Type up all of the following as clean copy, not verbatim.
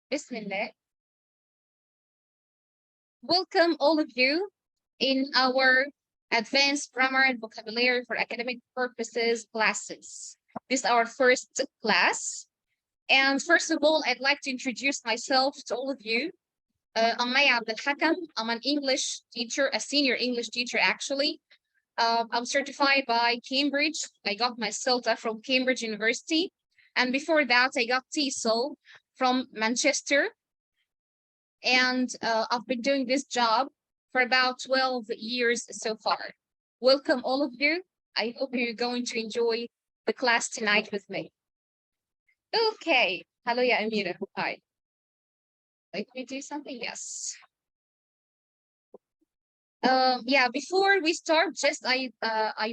Bismillah. Welcome all of you in our advanced grammar and vocabulary for academic purposes classes. This is our first class. And first of all, I'd like to introduce myself to all of you. I'm Maya Abdel Hakam. I'm an English teacher, a senior English teacher actually. I'm certified by Cambridge. I got my CELTA from Cambridge University. And before that, I got TESOL from Manchester. And I've been doing this job for about 12 years so far. Welcome all of you. I hope you're going to enjoy the class tonight with me. Okay. Hello, yeah, Amira. Hi. Let me do something. Yes. Yeah, before we start, just I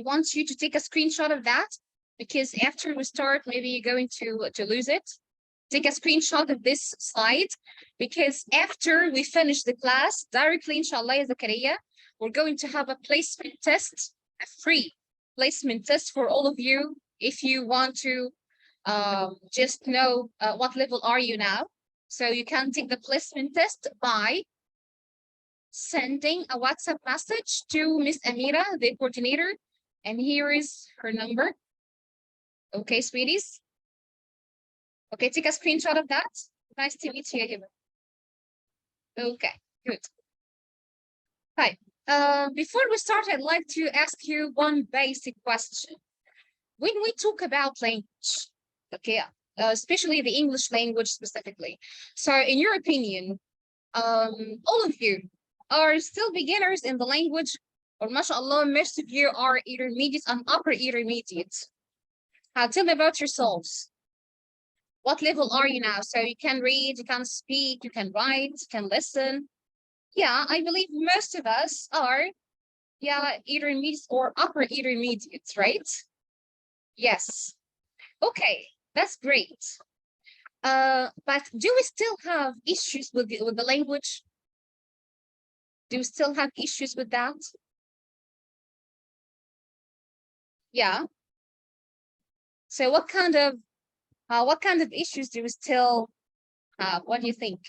want you to take a screenshot of that, because after we start, maybe you're going to lose it. Take a screenshot of this slide, because after we finish the class, directly, inshallah, Zakaria, we're going to have a placement test, a free placement test for all of you, if you want to just know what level are you now. So you can take the placement test by sending a WhatsApp message to Miss Amira, the coordinator, and here is her number. Okay, sweeties. Okay, take a screenshot of that. Nice to meet you. Okay, good. Hi. Before we start, I'd like to ask you one basic question. When we talk about language, okay, especially the English language specifically, so in your opinion, all of you are still beginners in the language, or mashallah, most of you are intermediate and upper intermediate. Tell me about yourselves. What level are you now? So you can read, you can speak, you can write, you can listen. Yeah, I believe most of us are, yeah, intermediate or upper intermediate, right? Yes. Okay, that's great. But do we still have issues with the language? Do you still have issues with that? Yeah. So what kind of issues do we still have? What do you think?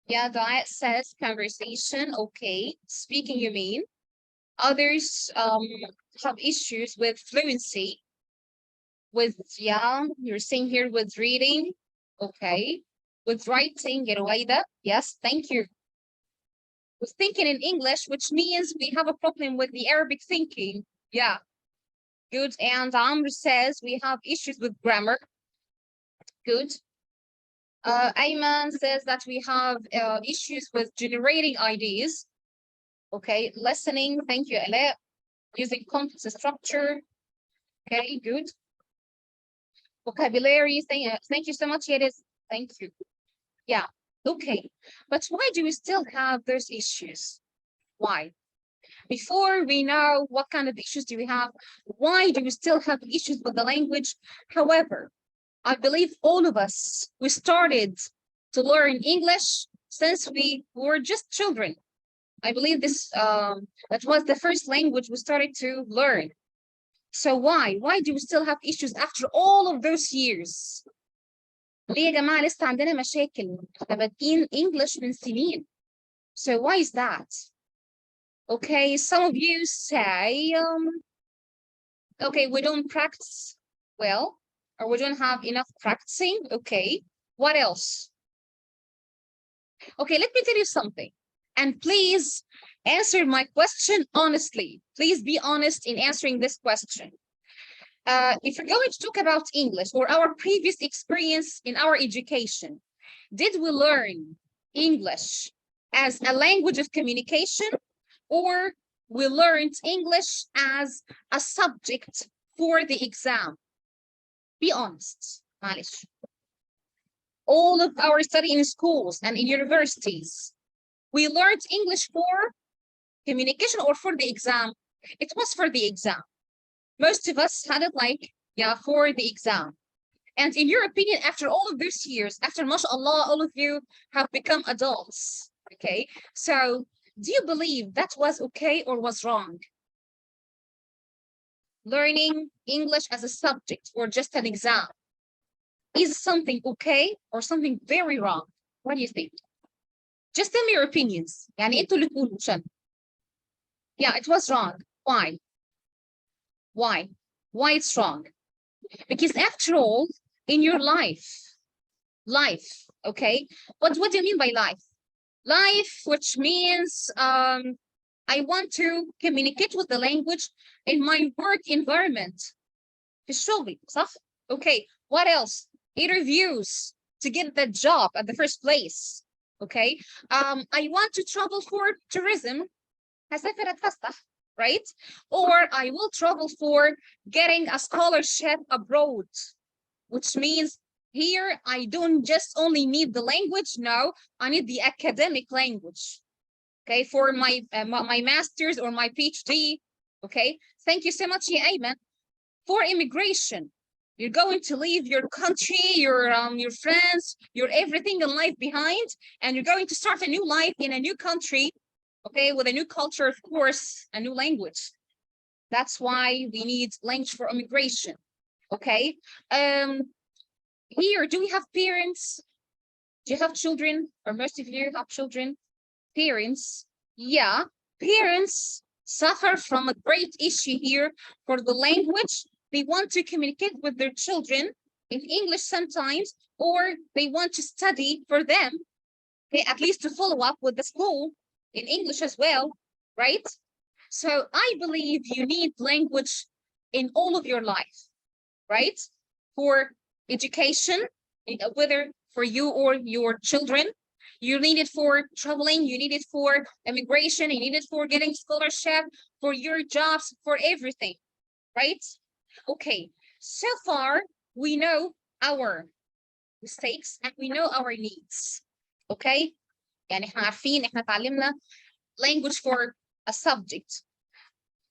Yeah, diet says conversation. Okay, speaking, you mean? Others have issues with fluency. With, yeah, you're saying here with reading. Okay. With writing, Ruwaida. Yes, thank you. With thinking in English, which means we have a problem with the Arabic thinking. Yeah, good. And Amr says we have issues with grammar. Good. Ayman says that we have issues with generating ideas. Okay, listening. Thank you, Ale. Using complex structure. Okay, good. Vocabulary. Thank you so much, Yediz. Thank you. Yeah. Okay, but why do we still have those issues? Why? Before we know what kind of issues do we have, why do we still have issues with the language? However, I believe all of us, we started to learn English since we were just children. I believe this that was the first language we started to learn. So why? Why do we still have issues after all of those years? ليه يا جماعة لسه عندنا مشاكل؟ احنا بادئين English من سنين. So why is that? Okay, some of you say, okay, we don't practice well, or we don't have enough practicing. Okay, what else? Okay, let me tell you something. And please answer my question honestly. Please be honest in answering this question. If you're going to talk about English or our previous experience in our education, did we learn English as a language of communication, or we learned English as a subject for the exam? Be honest, معلش. All of our study in schools and in universities, we learned English for communication or for the exam? It was for the exam. Most of us had it like, yeah, for the exam. And in your opinion, after all of these years, after mashallah, all of you have become adults, okay? So do you believe that was okay or was wrong? Learning English as a subject or just an exam, is something okay or something very wrong? What do you think? Just tell me your opinions. يعني انتوا اللي تقولوا مش أنا. Yeah, it was wrong. Why? Why? Why it's wrong? Because after all, in your life, okay? What do you mean by life? Life, which means I want to communicate with the language in my work environment. في الشغل صح؟ Okay, what else? Interviews to get the job at the first place. Okay, I want to travel for tourism. هسافر اتفسح, right? Or I will travel for getting a scholarship abroad, which means here I don't just only need the language. No, I need the academic language. Okay, for my master's or my PhD. Okay, thank you so much, Ayman. For immigration, you're going to leave your country, your friends, your everything in life behind, and you're going to start a new life in a new country, okay, with a new culture, of course, a new language. That's why we need language for immigration. Okay. Here, do we have parents? Do you have children? Or most of you have children? Parents. Yeah, parents suffer from a great issue here for the language. They want to communicate with their children in English sometimes, or they want to study for them, okay, at least to follow up with the school in English as well, right? So I believe you need language in all of your life, right? For education, whether for you or your children, you need it for traveling, you need it for immigration, you need it for getting scholarship, for your jobs, for everything, right? Okay, so far we know our mistakes and we know our needs. Okay, يعني احنا عارفين احنا اتعلمنا language for a subject.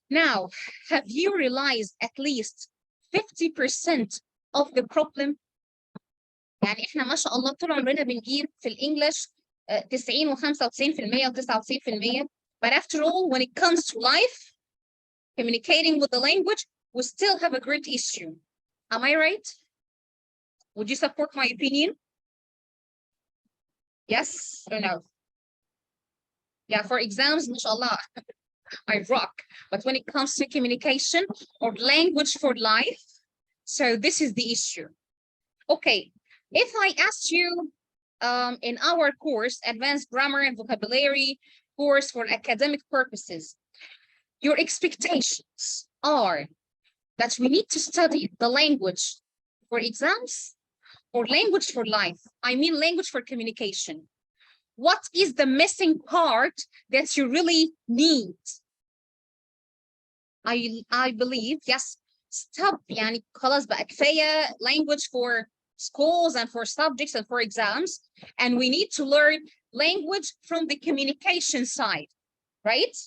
Now, have you realized at least 50% of the problem? يعني احنا ما شاء الله طول عمرنا بنجيب في الانجليش 90 و95% و99%. But after all, when it comes to life, communicating with the language, we still have a great issue. Am I right? Would you support my opinion? Yes or no? Yeah, for exams, mashallah, I rock. But when it comes to communication or language for life, so this is the issue. Okay, if I asked you in our course, Advanced Grammar and Vocabulary course for academic purposes, your expectations are that we need to study the language for exams or language for life. I mean language for communication. What is the missing part that you really need? I believe, yes, stop يعني خلاص بقى كفاية language for schools and for subjects and for exams, and we need to learn language from the communication side, right?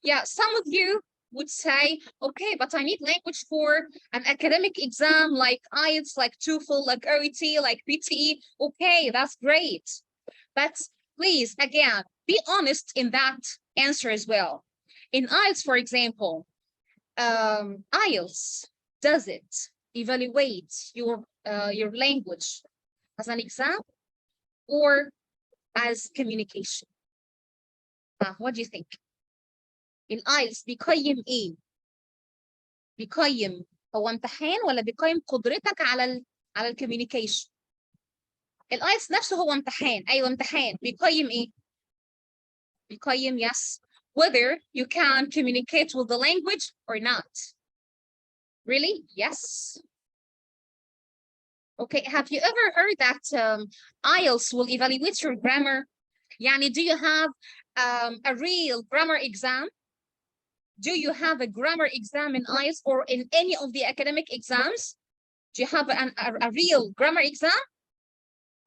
Yeah, some of you would say, okay, but I need language for an academic exam like IELTS, like TOEFL, like OET, like PTE. Okay, that's great. But please, again, be honest in that answer as well. In IELTS, for example, IELTS, does it evaluate your language as an exam or as communication? What do you think? In IELTS بيقيم ايه؟ بيقيم هو امتحان ولا بيقيم قدرتك على الكوميونيكيشن؟ الايلتس نفسه هو امتحان. ايوه امتحان. بيقيم ايه؟ بيقيم yes whether you can communicate with the language or not. Really? Yes. Okay, have you ever heard that IELTS will evaluate your grammar? يعني do you have a real grammar exam? Do you have a grammar exam in IELTS or in any of the academic exams? Do you have a real grammar exam?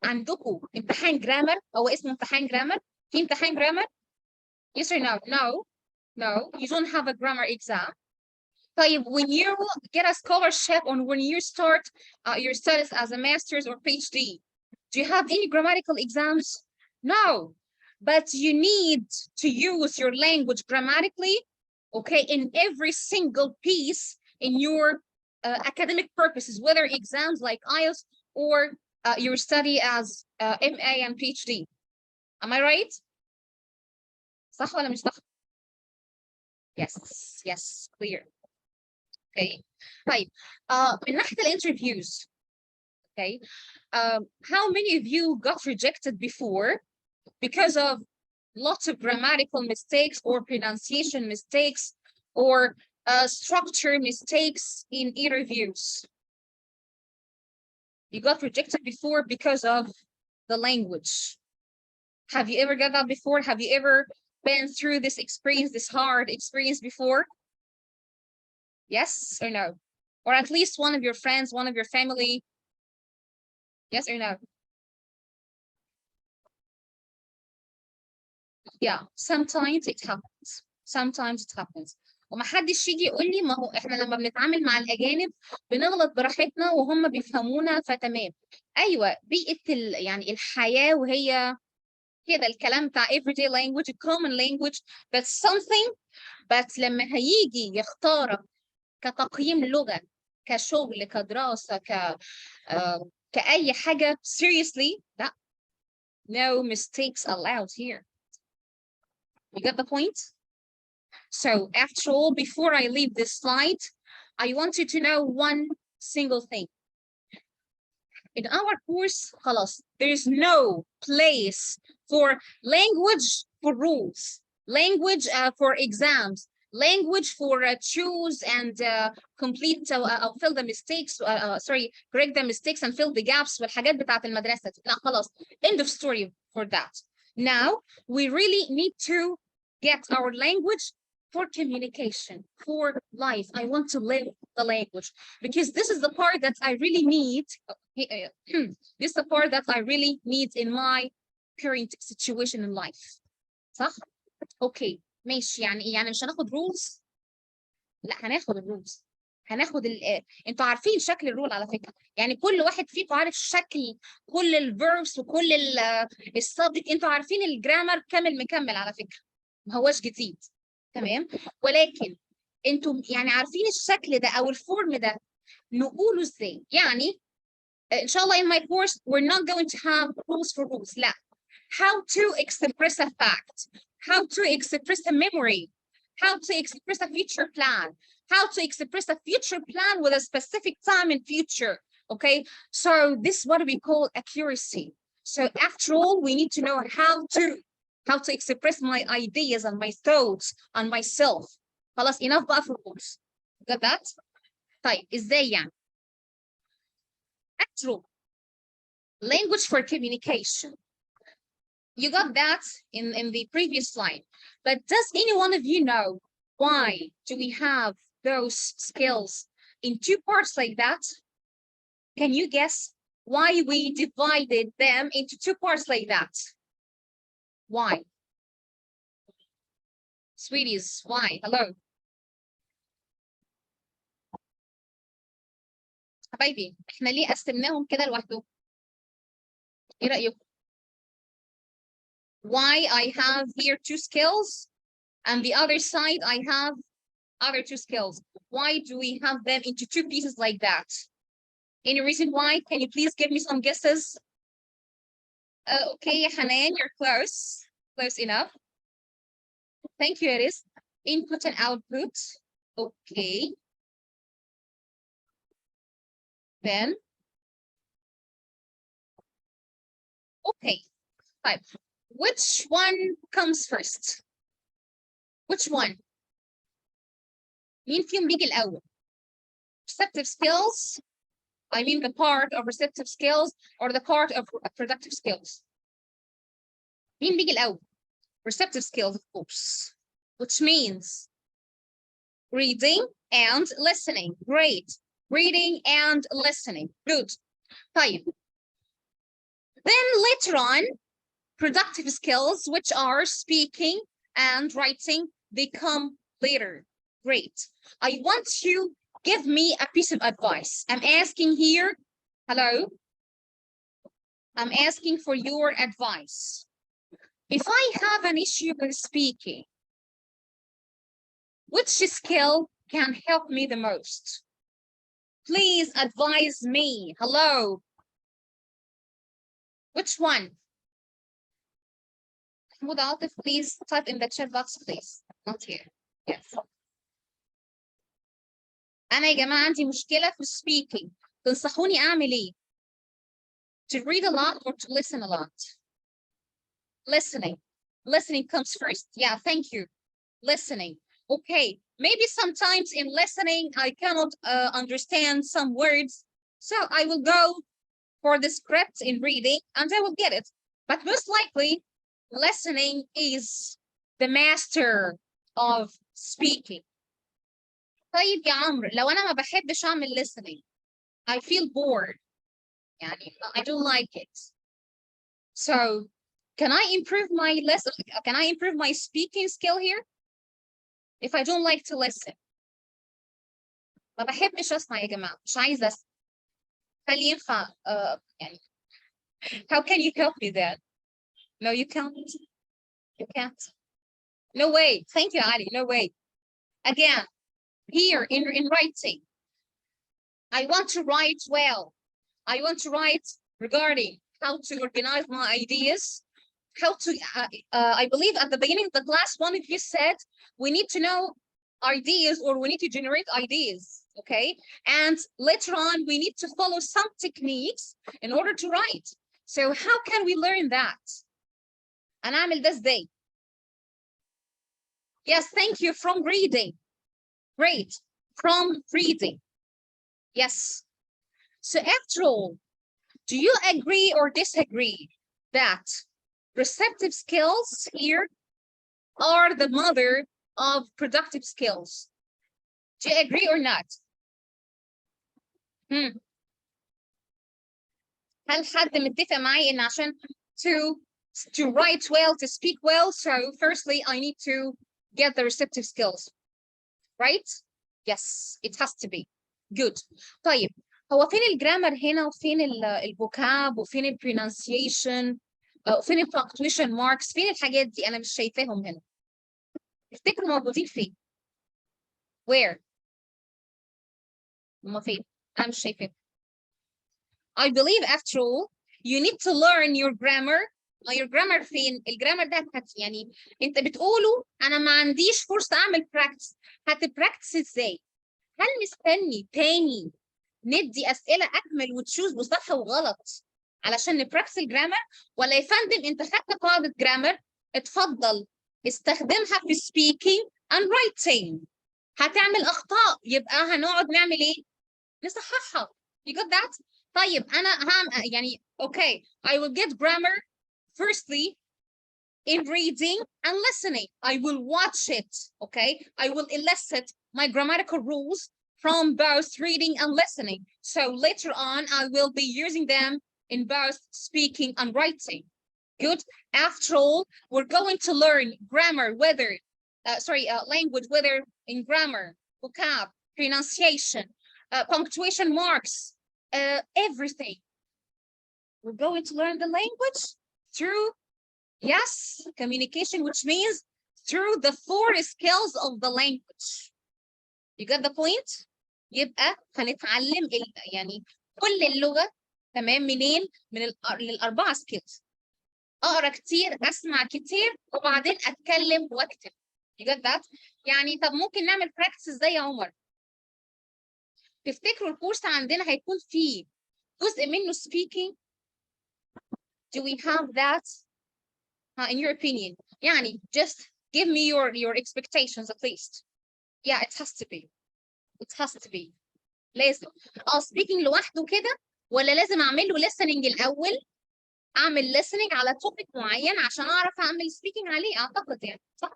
عندكم امتحان جرامر هو اسمه امتحان جرامر؟ في امتحان جرامر؟ Yes or no? No. No, you don't have a grammar exam. طيب, when you get a scholarship or when you start your studies as a master's or PhD, do you have any grammatical exams? No, but you need to use your language grammatically, okay, in every single piece in your academic purposes, whether exams like IELTS or your study as MA and PhD. Am I right? صح ولا مش صح؟ Yes, yes, clear. Okay. طيب من ناحية الانترفيوز. Okay. How many of you got rejected before because of lots of grammatical mistakes or pronunciation mistakes or structure mistakes in interviews? You got rejected before because of the language. Have you ever got that before? Have you ever been through this experience, this hard experience before? Yes or no? Or at least one of your friends, one of your family? Yes or no? Yeah, sometimes it happens. Sometimes it happens. ومحدش يجي يقول لي ما هو احنا لما بنتعامل مع الاجانب بنغلط براحتنا وهم بيفهمونا فتمام. ايوه بيئه يعني الحياه وهي كده الكلام بتاع everyday language common language that's something. بس لما هيجي يختارك كتقييم لغه كشغل كدراسه كأي حاجه seriously لا. No mistakes allowed here. You get the point? So after all, before I leave this slide, I want you to know one single thing. In our course, خلاص, there's no place for language for rules, language for exams, language for choose and complete fill the mistakes, sorry, correct the mistakes and fill the gaps والحاجات بتاعت المدرسة. لا خلاص, end of story for that. Now, we really need to get our language for communication, for life. I want to live the language because this is the part that I really need. This is the part that I really need in my current situation in life. صح؟ Okay. ماشي يعني مش هناخد rules؟ لا هناخد الرولز. هناخد انتوا عارفين شكل الرول على فكره. يعني كل واحد فيكم عارف شكل كل الفيربس وكل السبجكت. انتوا عارفين الجرامر كامل مكمل على فكره. ما هوش جديد. تمام؟ ولكن انتوا يعني عارفين الشكل ده او الفورم ده نقوله ازاي؟ يعني ان شاء الله in my course we're not going to have rules for rules. لا. How to express a fact, how to express a memory, how to express a future plan, how to express a future plan with a specific time in future. Okay, so this is what we call accuracy. So after all, we need to know how to express my ideas and my thoughts on myself. خلاص enough بقى for rules. Got that? طيب ازاي يعني؟ After all, language for communication. You got that in the previous slide. But does any one of you know why do we have those skills in two parts like that? Can you guess why we divided them into two parts like that? Why? Sweeties, why? Hello. حبايبي احنا ليه قسمناهم كده لوحدهم؟ ايه رأيكم؟ Why I have here two skills and the other side I have other two skills. Why do we have them into two pieces like that? Any reason why? Can you please give me some guesses? Okay, Hanan, you're close. Close enough. Thank you, Iris. Input and output. Okay. Then. Okay. Five. Which one comes first? Which one? مين فيهم بيجي الأول? Receptive skills. I mean the part of receptive skills or the part of productive skills. مين بيجي الأول? Receptive skills, of course, which means reading and listening. Great. Reading and listening. Good. طيب. Then later on, productive skills, which are speaking and writing, they come later. Great. I want you give me a piece of advice. I'm asking here. Hello. I'm asking for your advice. If I have an issue with speaking, which skill can help me the most? Please advise me. Hello. Which one? Mahmoud Atif, please type in the chat box, please. Not here. Yes. أنا يا جماعة عندي مشكلة في speaking. تنصحوني أعمل إيه؟ To read a lot or to listen a lot? Listening. Listening comes first. Yeah, thank you. Listening. Okay. Maybe sometimes in listening, I cannot understand some words. So I will go for the script in reading and I will get it. But most likely, listening is the master of speaking. طيب يا عمرو لو أنا ما بحبش أعمل listening, I feel bored. يعني I don't like it. So can I improve my can I improve my speaking skill here? If I don't like to listen. ما بحبش أسمع يا جماعة, مش عايزة أسمع. هل ينفع يعني how can you help me then? No, you can't. You can't. No way. Thank you, Ali. No way. Again, here in writing, I want to write well. I want to write regarding how to organize my ideas, how to, I believe at the beginning of the class, one of you said, we need to know ideas or we need to generate ideas, okay? And later on, we need to follow some techniques in order to write. So how can we learn that? هنعمل ده ازاي? Yes, thank you, from reading. Great, from reading. Yes. So after all, do you agree or disagree that receptive skills here are the mother of productive skills? Do you agree or not? هل حد متفق معي إن عشان to write well, to speak well, so firstly I need to get the receptive skills, right? Yes, it has to be. Good. طيب هو فين الجرامر هنا وفين الفوكاب وفين البرونانسيشن وفين البنكتويشن ماركس؟ فين الحاجات دي؟ أنا مش شايفاهم هنا. افتكروا موجودين فين؟ Where؟ هما فين؟ أنا مش شايفاهم. I believe after all you need to learn your grammar. your grammar فين؟ الجرامر ده يعني أنت بتقوله أنا ما عنديش فرصة أعمل practice. هتبراكتس إزاي؟ هل مستني تاني ندي أسئلة أكمل وتشوز بصح وغلط علشان نبراكتس الجرامر؟ ولا يا فندم أنت خدت قاعدة جرامر اتفضل استخدمها في speaking and writing. هتعمل أخطاء يبقى هنقعد نعمل إيه؟ نصححها. You got that? طيب أنا يعني okay I will get grammar firstly in reading and listening. I will watch it, okay? I will elicit my grammatical rules from both reading and listening. So later on, I will be using them in both speaking and writing. Good. After all, we're going to learn grammar, whether, language, whether in grammar, vocab, pronunciation, punctuation marks, everything. We're going to learn the language through, yes, communication, which means through the 4 skills of the language. You got the point? يبقى هنتعلم يعني كل اللغة تمام منين؟ من الأربعة skills. أقرأ كتير، أسمع كتير، وبعدين أتكلم وأكتب. You got that? يعني طب ممكن نعمل practice ازاي يا عمر؟ تفتكروا الكورس عندنا هيكون فيه جزء منه speaking؟ Do we have that? In your opinion? يعني just give me your expectations at least. Yeah, it has to be. It has to be. لازم. speaking لوحده كده ولا لازم أعمل له listening الأول؟ أعمل listening على topic معين عشان أعرف أعمل speaking عليه أعتقد يعني صح؟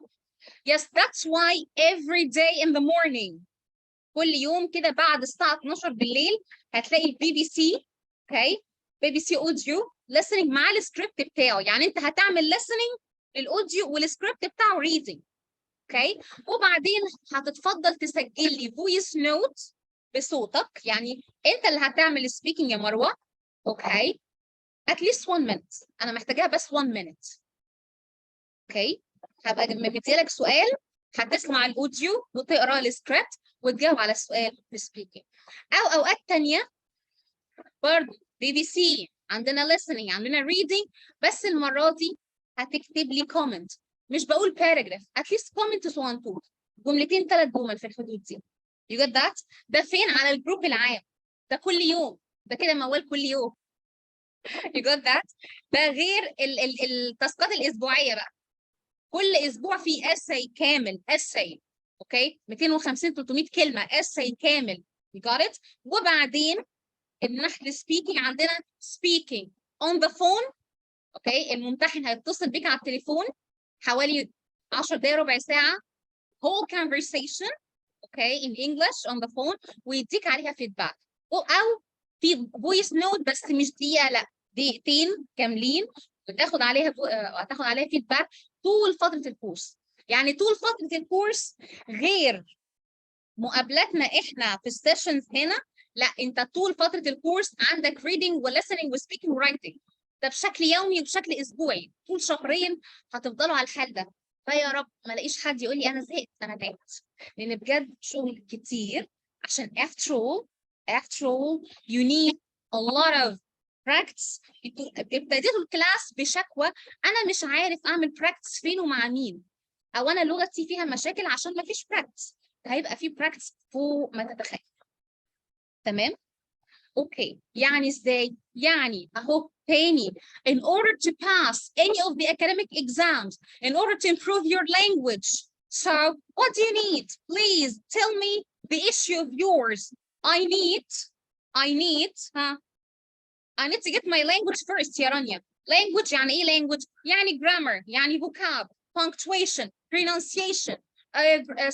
Yes, that's why every day in the morning كل يوم كده بعد الساعة 12 بالليل هتلاقي BBC, okay? BBC audio listening مع السكريبت بتاعه. يعني أنت هتعمل listening للأوديو والسكريبت بتاعه reading. اوكي وبعدين هتتفضل تسجل لي فويس نوت بصوتك. يعني انت اللي هتعمل سبيكينج يا مروه. اوكي at least 1 minute. انا محتاجاها بس 1 minute. اوكي هبقى مديلك سؤال هتسمع الاوديو وتقرا السكريبت وتجاوب على السؤال بالسبيكينج. او اوقات تانية برضه BBC عندنا listening، عندنا reading. بس المرة دي هتكتب لي comment، مش بقول paragraph، at least comment صغنطوط، جملتين 3 جمل في الحدود دي. you got that؟ ده فين؟ على الجروب العام، ده كل يوم، ده كده موال كل يوم. you got that؟ ده غير التاسكات الاسبوعيه بقى، كل اسبوع في essay كامل، essay اوكي 250 300 كلمه essay كامل. you got it؟ وبعدين النحل speaking، عندنا speaking on the phone. اوكي الممتحن هيتصل بيك على التليفون حوالي 10 دقايق ربع ساعه whole conversation اوكي in English on the phone، ويديك عليها فيدباك، او في فويس نوت بس مش دقيقه، لا دقيقتين كاملين، هتاخد عليها فيدباك طول فتره الكورس. يعني طول فتره الكورس غير مقابلاتنا احنا في السيشنز هنا، لا انت طول فتره الكورس عندك reading و listening و speaking و writing، ده بشكل يومي وبشكل اسبوعي، طول شهرين هتفضلوا على الحال ده. فيا رب ما الاقيش حد يقول لي انا زهقت، انا تعبت، لان بجد شغل كتير. عشان after all you need a lot of practice. ابتديتوا الكلاس بشكوى انا مش عارف اعمل practice فين ومع مين، او انا لغتي فيها مشاكل عشان ما فيش practice. هيبقى في practice فوق ما تتخيل. تمام؟ اوكي يعني ازاي؟ يعني اهو تاني in order to pass any of the academic exams, in order to improve your language. So what do you need? Please tell me the issue of yours. I need to get my language first يا رانيا. Language يعني ايه language؟ يعني grammar، يعني vocab, punctuation, pronunciation,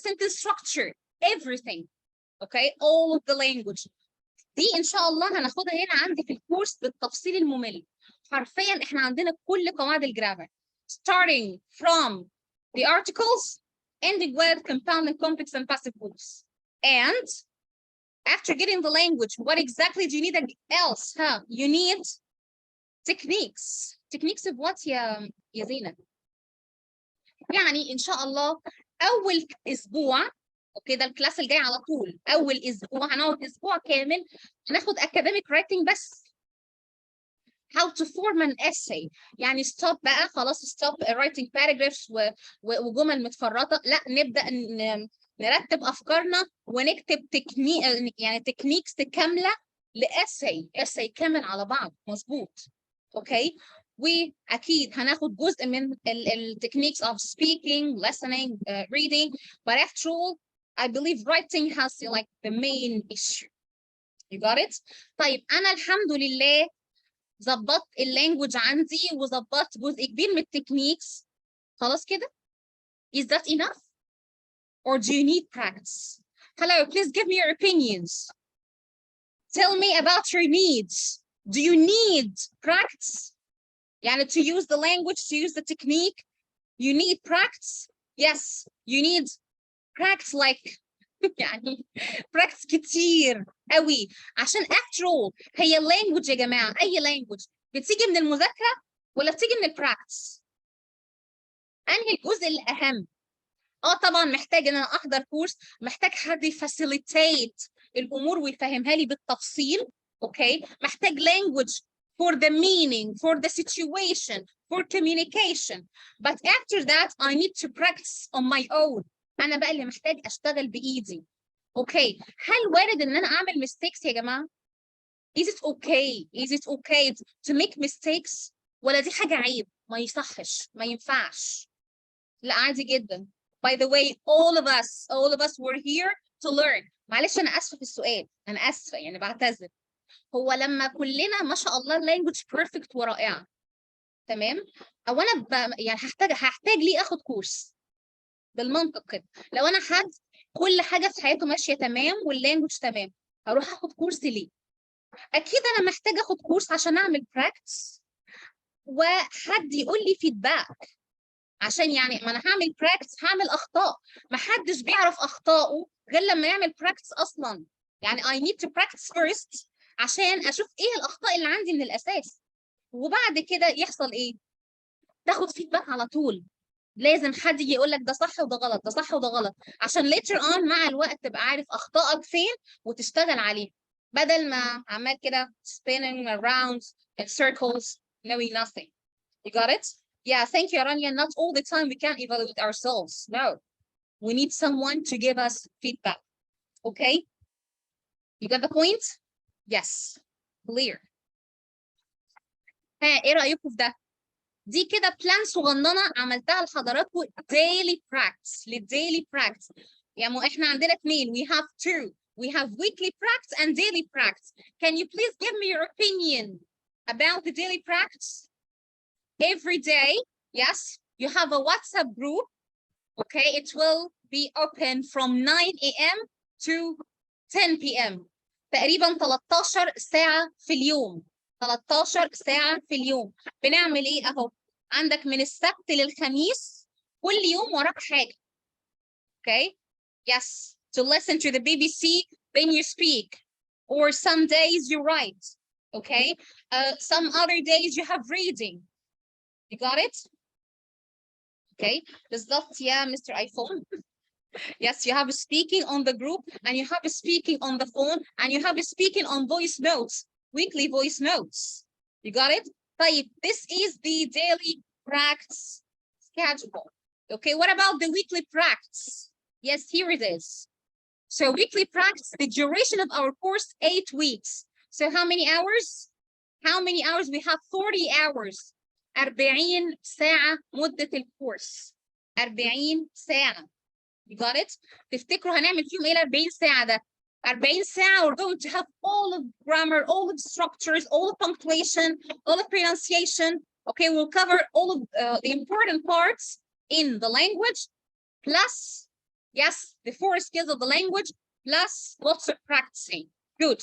sentence structure, everything. Okay, all of the language. دي ان شاء الله هناخدها هنا عندي في الكورس بالتفصيل الممل. حرفيا احنا عندنا كل قواعد الجرامر starting from the articles ending with compound and complex and passive voice. And after getting the language, what exactly do you need else? You need techniques. Techniques of what يا زينب؟ يعني ان شاء الله اول اسبوع، اوكي ده الكلاس الجاي على طول، اول اسبوع هنقعد اسبوع كامل هناخد academic writing بس. how to form an essay، يعني stop بقى خلاص، stop writing paragraphs وجمل متفرطه، لا نبدا نرتب افكارنا ونكتب يعني تكنيكس كامله essay كامل على بعض مظبوط. اوكي واكيد هناخد جزء من التكنيكس of speaking, listening, reading, but after all I believe writing has like the main issue. You got it? طيب أنا الحمد لله ظبطت اللانجوج عندي وظبطت جزء كبير من التكنيكس. خلاص كده؟ Is that enough? Or do you need practice? Hello, please give me your opinions. Tell me about your needs. Do you need practice? يعني to use the language, to use the technique, you need practice? Yes, you need practice like يعني practice كتير قوي. عشان after all هي language يا جماعة، أي language بتيجي من المذاكرة ولا بتيجي من البراكتس؟ أنهي الجزء الأهم؟ طبعا محتاج إن أنا أحضر كورس، محتاج حد يفاسيليتيت الأمور ويفهمها لي بالتفصيل. أوكي محتاج language for the meaning, for the situation, for communication. But after that I need to practice on my own. أنا بقى اللي محتاج أشتغل بإيدي. أوكي هل وارد إن أنا أعمل mistakes يا جماعة؟ Is it okay to make mistakes؟ ولا دي حاجة عيب ما يصحش ما ينفعش؟ لا عادي جدا. By the way all of us were here to learn. معلش أنا آسفة في السؤال، أنا آسفة يعني بعتذر. هو لما كلنا ما شاء الله language perfect ورائعة تمام، أو أنا يعني هحتاج ليه آخد كورس بالمنطق كده؟ لو أنا حد كل حاجة في حياته ماشية تمام واللانجوج تمام هروح آخد كورس ليه؟ أكيد أنا محتاجة آخد كورس عشان أعمل براكتس وحد يقول لي فيدباك، عشان يعني ما أنا هعمل براكتس هعمل أخطاء، محدش بيعرف أخطائه غير لما يعمل براكتس أصلا. يعني I need to practice first عشان أشوف إيه الأخطاء اللي عندي من الأساس، وبعد كده يحصل إيه؟ تاخد فيدباك على طول. لازم حد يجي يقول لك ده صح وده غلط، ده صح وده غلط، عشان later on مع الوقت تبقى عارف أخطائك فين وتشتغل عليها. بدل ما عمال كده spinning around in circles knowing nothing. You got it? Yeah, thank you, Aranya. Not all the time we can evaluate ourselves. No, we need someone to give us feedback. Okay? You got the point? Yes. Clear. ها ايه رأيكم في ده؟ دي كده بلان صغننه عملتها لحضراتكم daily practice للdaily practice. يعني احنا عندنا اثنين. We have two. We have weekly practice and daily practice. Can you please give me your opinion about the daily practice? Every day, yes, you have a WhatsApp group. Okay, it will be open from 9 a.m. to 10 p.m. تقريبا 13 ساعة في اليوم. 13 ساعة في اليوم. بنعمل ايه اهو؟ عندك من السبت للخميس كل يوم وراك حاجة. Okay? Yes. To listen to the BBC, then you speak. Or some days you write. Okay? Some other days you have reading. You got it? Okay. بالظبط يا Mr. iPhone. Yes, you have speaking on the group, and you have speaking on the phone, and you have speaking on voice notes, weekly voice notes. You got it? طيب, this is the daily practice schedule. Okay, what about the weekly practice? Yes, here it is. So weekly practice, the duration of our course, 8 weeks. So how many hours? How many hours? We have 40 hours. 40 ساعة مدة الكورس. 40 ساعة. You got it? تفتكروا هنعمل فيهم ايه ال 40 ساعة ده؟ 40 ساعة we're going to have all of grammar, all of structures, all of punctuation, all of pronunciation. Okay, we'll cover all of the important parts in the language, plus, yes, the 4 skills of the language, plus lots of practicing. Good.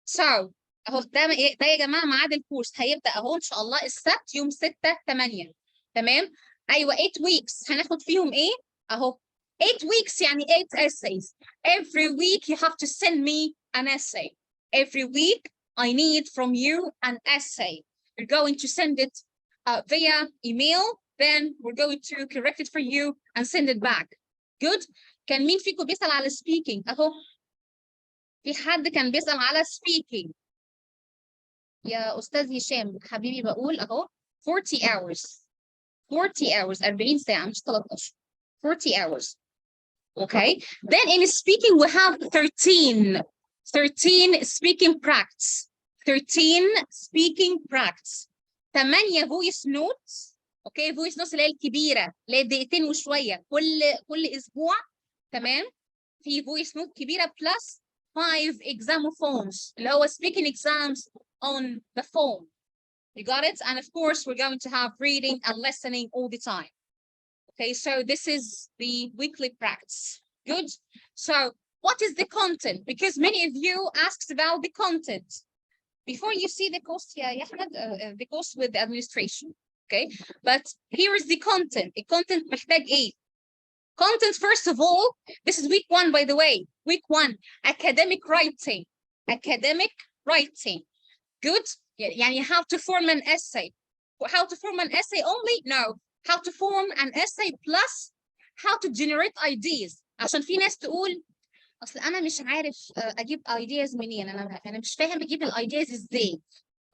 So, اهو ده يا جماعة ميعاد الكورس هيبدأ اهو ان شاء الله السبت يوم 6/8. تمام؟ ايوه 8 weeks هناخد فيهم ايه؟ اهو 8 weeks يعني 8 essays. Every week you have to send me an essay. Every week I need from you an essay. You're going to send it via email, then we're going to correct it for you and send it back. Good? كان مين فيكم بيسأل على speaking؟ أهو في حد كان بيسأل على speaking. يا أستاذ هشام حبيبي بقول أهو 40 hours. 40 hours 40 ساعة مش 13. 40 hours. Okay, then in speaking we have 13 speaking practice. 13 speaking practice. 8 voice notes. Okay, voice notes اللي هي الكبيرة اللي هي دقيقتين وشوية كل أسبوع. تمام؟ في voice note كبيرة plus 5 examophones اللي هو speaking exams on the phone. You got it? And of course we're going to have reading and listening all the time. Okay, so this is the weekly practice. Good. So what is the content? Because many of you asked about the content. Before you see the course, the course with the administration. Okay, but here is the content. The content محتاج ايه? Content, first of all, this is week 1, by the way. Week 1, academic writing. Academic writing. Good. يعني how to form an essay. How to form an essay only? No. How to form an essay plus how to generate ideas. عشان في ناس تقول اصل انا مش عارف اجيب ideas منين. انا مش فاهم اجيب الايدياز ازاي.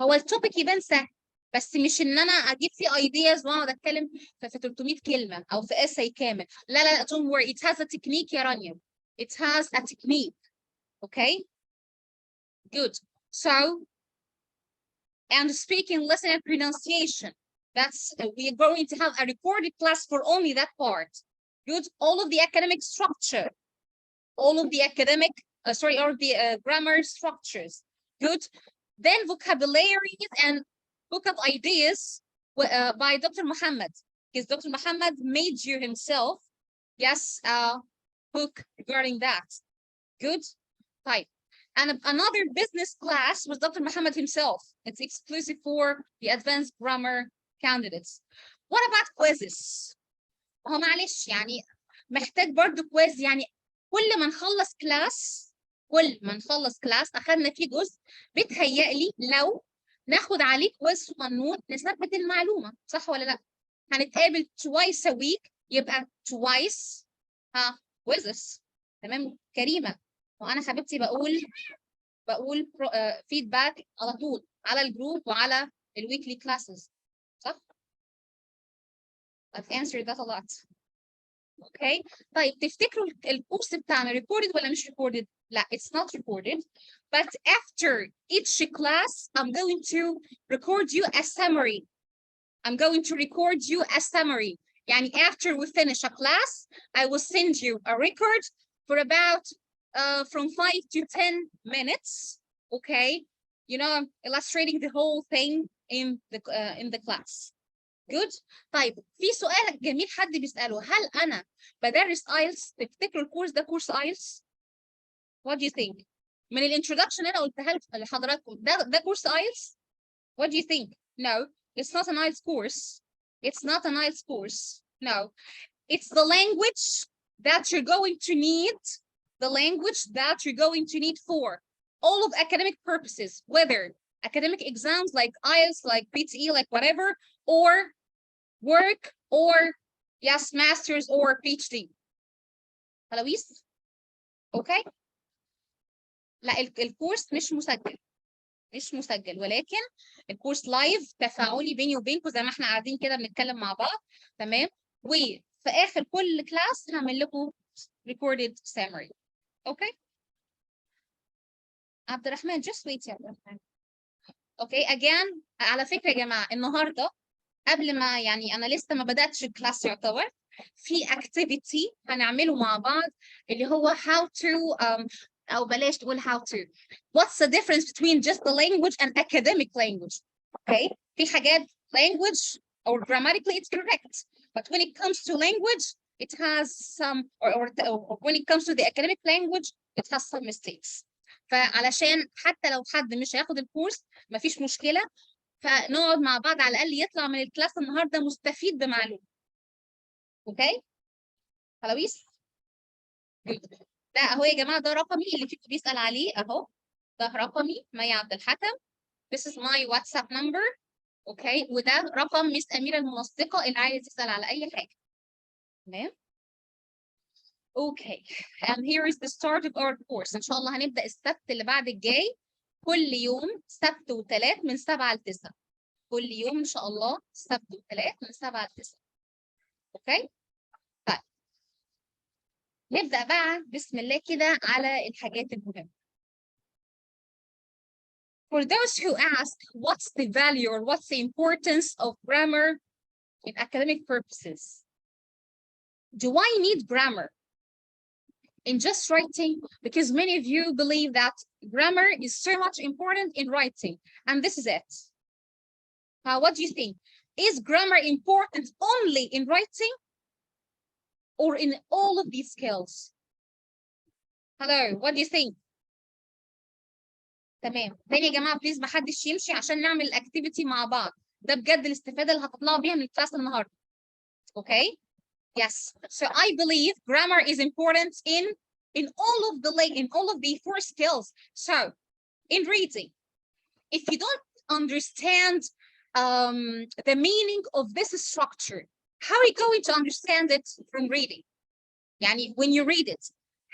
هو التوبيك يبان سهل بس مش ان انا اجيب فيه ideas واقعد اتكلم في 300 كلمه او في essay كامل. لا don't worry, it has a technique يا رانيا. It has a technique. Okay? Good. So, and speaking, listening, and pronunciation. That's we're going to have a recorded class for only that part. Good. All of the academic structure, all of the academic, or the grammar structures. Good. Then vocabularies and vocab ideas by Dr. Muhammad. Because Dr. Muhammad made you himself, yes, book regarding that. Good. Right. And another business class was Dr. Muhammad himself. It's exclusive for the advanced grammar candidates. What about quizzes? هو معلش يعني محتاج برضو كويز. يعني كل ما نخلص كلاس اخذنا فيه جزء بتهيألي لو ناخد عليه كويز صغنون نثبت المعلومة. صح ولا لا؟ هنتقابل twice a week يبقى twice quizzes. تمام كريمة؟ وانا حبيبتي بقول بقول feedback على طول على الجروب وعلى الweekly classes. صح؟ I've answered that a lot. Okay. طيب تفتكروا الكورس بتاعنا recorded ولا مش recorded؟ لا, it's not recorded. But after each class, I'm going to record you a summary. I'm going to record you a summary. يعني after we finish a class, I will send you a record for about from 5 to 10 minutes. Okay. You know, illustrating the whole thing in the class. Good. طيب في سؤال جميل حد بيسأله, هل أنا بدرس IELTS؟ تفتكروا الكورس ده كورس IELTS؟ What do you think؟ من الانترودكشن أنا قلتها لحضراتكم ده كورس IELTS؟ What do you think? No, it's not an IELTS course. It's not an IELTS course. No, it's the language that you're going to need. The language that you're going to need for all of academic purposes, whether academic exams like IELTS, like PTE, like whatever, or work, or yes, masters or PhD. خلاويص؟ اوكي؟ لا, الكورس مش مسجل ولكن الكورس لايف تفاعلي بيني وبينكم زي ما احنا قاعدين كده بنتكلم مع بعض. تمام. وفي اخر كل كلاس هعمل لكم recorded summary. اوكي. عبد الرحمن just wait يا عبد الرحمن. اوكي. again على فكره يا جماعه النهارده قبل ما يعني انا لسه ما بداتش الكلاس يعتبر في activity هنعمله مع بعض اللي هو how to او بلاش تقول how to. What's the difference between just the language and academic language? Okay. في حاجات language or grammatically it's correct, but when it comes to language it has some or when it comes to the academic language it has some mistakes. فعلشان حتى لو حد مش هياخد الكورس مفيش مشكله, فنقعد مع بعض على الاقل يطلع من الكلاس النهارده مستفيد بمعلومه. اوكي. خلاويص. ده اهو يا جماعه, ده رقمي اللي فيكم بيسال عليه اهو, ده رقمي مي عبد الحكم. This is my WhatsApp number. اوكي. وده رقم مس اميره المنسقه اللي عايز تسال على اي حاجه. تمام. اوكي. and here is the start of our course. ان شاء الله هنبدا السبت اللي بعد الجاي كل يوم سبت وثلاث من 7 ل 9. كل يوم ان شاء الله سبت وثلاث من 7 ل 9. اوكي. طيب نبدا بقى بسم الله كده على الحاجات المهمه. For those who ask what's the value or what's the importance of grammar in academic purposes, do I need grammar in just writing? Because many of you believe that grammar is so much important in writing, and this is it. What do you think? Is grammar important only in writing or in all of these skills? Hello, what do you think? تمام. تاني يا جماعه بليز ما حدش يمشي عشان نعمل الاكتيفيتي مع بعض. ده بجد الاستفاده اللي هتطلعوا بيها من الكلاس النهارده. Okay? Yes. So I believe grammar is important in all of the 4 skills. So in reading, if you don't understand the meaning of this structure, how are you going to understand it from reading? Yani when you read it,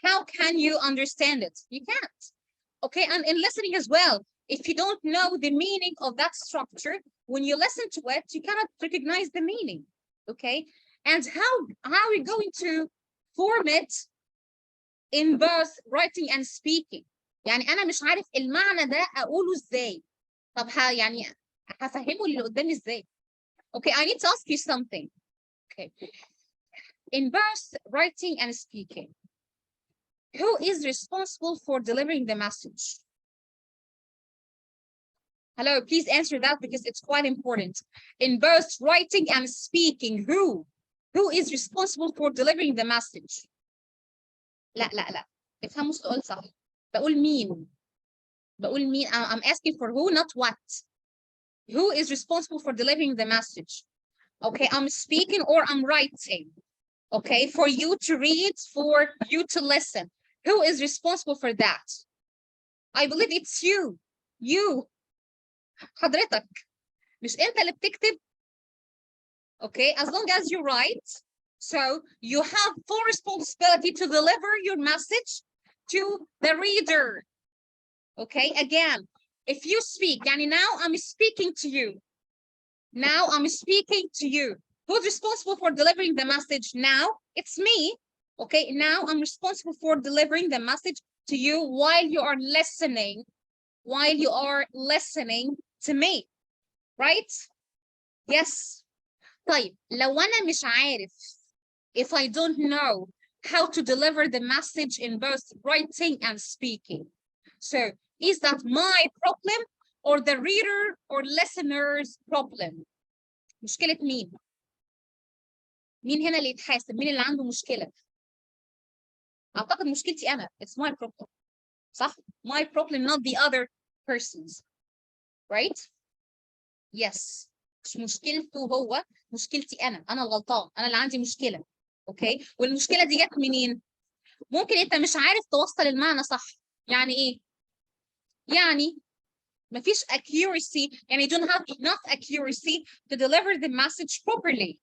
how can you understand it? You can't. Okay, and in listening as well, if you don't know the meaning of that structure, when you listen to it, you cannot recognize the meaning. Okay, and how are we going to form it in both writing and speaking? يعني أنا مش عارف المعنى ده أقوله إزاي. طب يعني هفهمه اللي قدامي إزاي؟ Okay, I need to ask you something. Okay, in both writing and speaking, who is responsible for delivering the message? Hello, please answer that because it's quite important. In both writing and speaking, who is responsible for delivering the message? لا. افهموا السؤال صح. بقول مين. I'm asking for who, not what. Who is responsible for delivering the message? Okay, I'm speaking or I'm writing. Okay, for you to read, for you to listen. Who is responsible for that? I believe it's you. You. حضرتك. مش أنت اللي بتكتب. Okay, as long as you write, so you have full responsibility to deliver your message to the reader. Okay, again, if you speak, يعني now I'm speaking to you. Now I'm speaking to you. Who's responsible for delivering the message now? It's me. Okay, now I'm responsible for delivering the message to you while you are listening. While you are listening to me. Right? Yes. طيب لو أنا مش عارف, if I don't know how to deliver the message in both writing and speaking. So is that my problem or the reader or listener's problem? مشكلة مين؟ مين هنا اللي يتحاسب؟ مين اللي عنده مشكلة؟ أعتقد مشكلتي أنا. It's my problem. صح؟ My problem, not the other persons. Right? Yes. مش مشكلته هو, مشكلتي أنا الغلطان, أنا اللي عندي مشكلة. أوكي؟ والمشكلة دي جت منين؟ ممكن أنت مش عارف توصل المعنى صح. يعني إيه؟ يعني مفيش accuracy, يعني you don't have enough accuracy to deliver the message properly.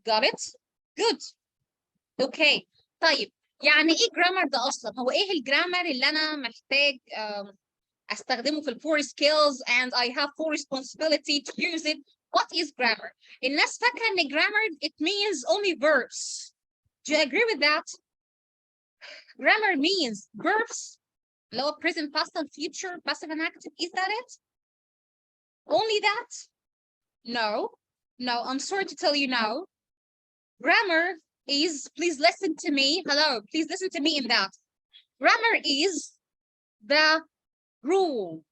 Got it? Good. Okay. طيب يعني ايه grammar ده اصلا؟ هو ايه الجرامر اللي انا محتاج استخدمه في الفور skills and I have full responsibility to use it? What is grammar? الناس فاكره ان grammar it means only verbs. Do you agree with that? Grammar means verbs, اللي هو present, past, and future, passive and active. Is that it? Only that? No. No, I'm sorry to tell you no. Grammar is, please listen to me. Hello, please listen to me in that. Grammar is the rule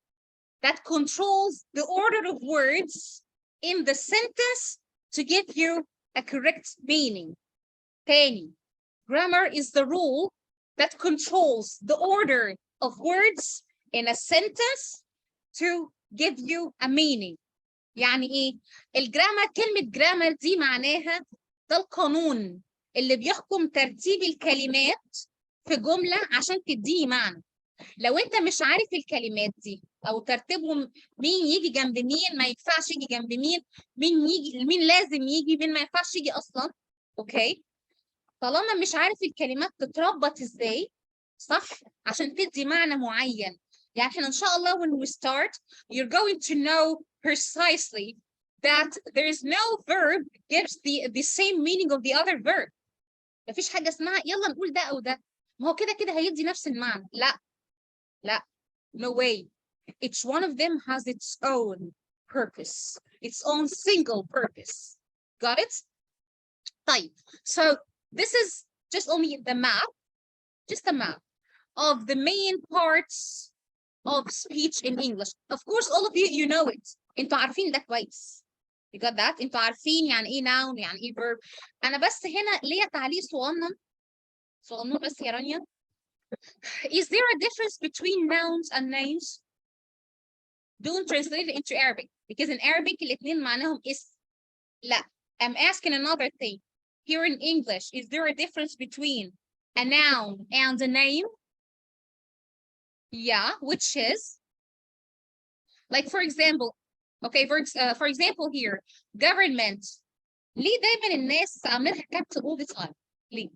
that controls the order of words in the sentence to give you a correct meaning. تاني. Grammar is the rule that controls the order of words in a sentence to give you a meaning. يعني ايه؟ الجرامر, كلمة جرامر دي معناها ده القانون اللي بيحكم ترتيب الكلمات في جملة عشان تديني معنى. لو انت مش عارف الكلمات دي او ترتيبهم, مين يجي جنب مين, ما ينفعش يجي جنب مين, مين لازم يجي, مين ما ينفعش يجي اصلا. اوكي, طالما مش عارف الكلمات تتربط ازاي صح عشان تدي معنى معين. يعني احنا ان شاء الله when we start you're going to know precisely that there is no verb gives the same meaning of the other verb. مفيش حاجة اسمها يلا نقول ده أو ده, ما هو كده كده هيدي نفس المعنى. لا, no way. Each one of them has its own purpose, its own single purpose. Got it? طيب, so this is just only the map, just a map of the main parts of speech in English. Of course, all of you, you know it. انتوا عارفين ده كويس. You got that? انتوا عارفين يعني ايه noun, يعني ايه verb. انا بس هنا ليا تعليق صغنن بس يا رانيا. Is there a difference between nouns and names? Don't translate it into Arabic because in Arabic الاثنين معناهم اسم. لا, I'm asking another thing. Here in English, is there a difference between a noun and a name? Yeah, which is? Like for example, okay, for example here, government. ليه دايما الناس عاملينها capital all the time? ليه؟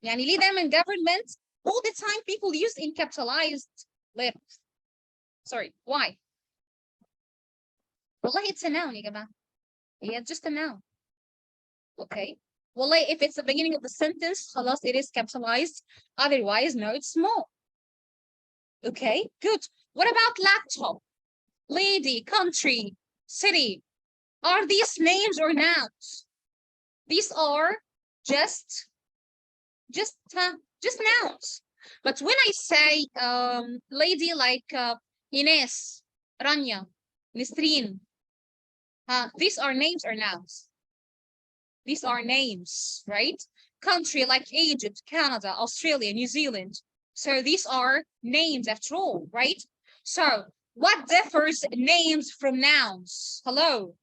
يعني ليه دايما government all the time people use in capitalized letters? Sorry, why? والله it's a noun يا جماعة. Yeah, just a noun. Okay. والله if it's the beginning of the sentence, خلاص it is capitalized. Otherwise, no, it's small. Okay, good. What about laptop? Lady, country, city. Are these names or nouns? These are just nouns. But when I say lady like Ines, Rania, Nisreen, these are names or nouns? These are names, right? Country like Egypt, Canada, Australia, New Zealand. So these are names after all, right? So what differs names from nouns? Hello.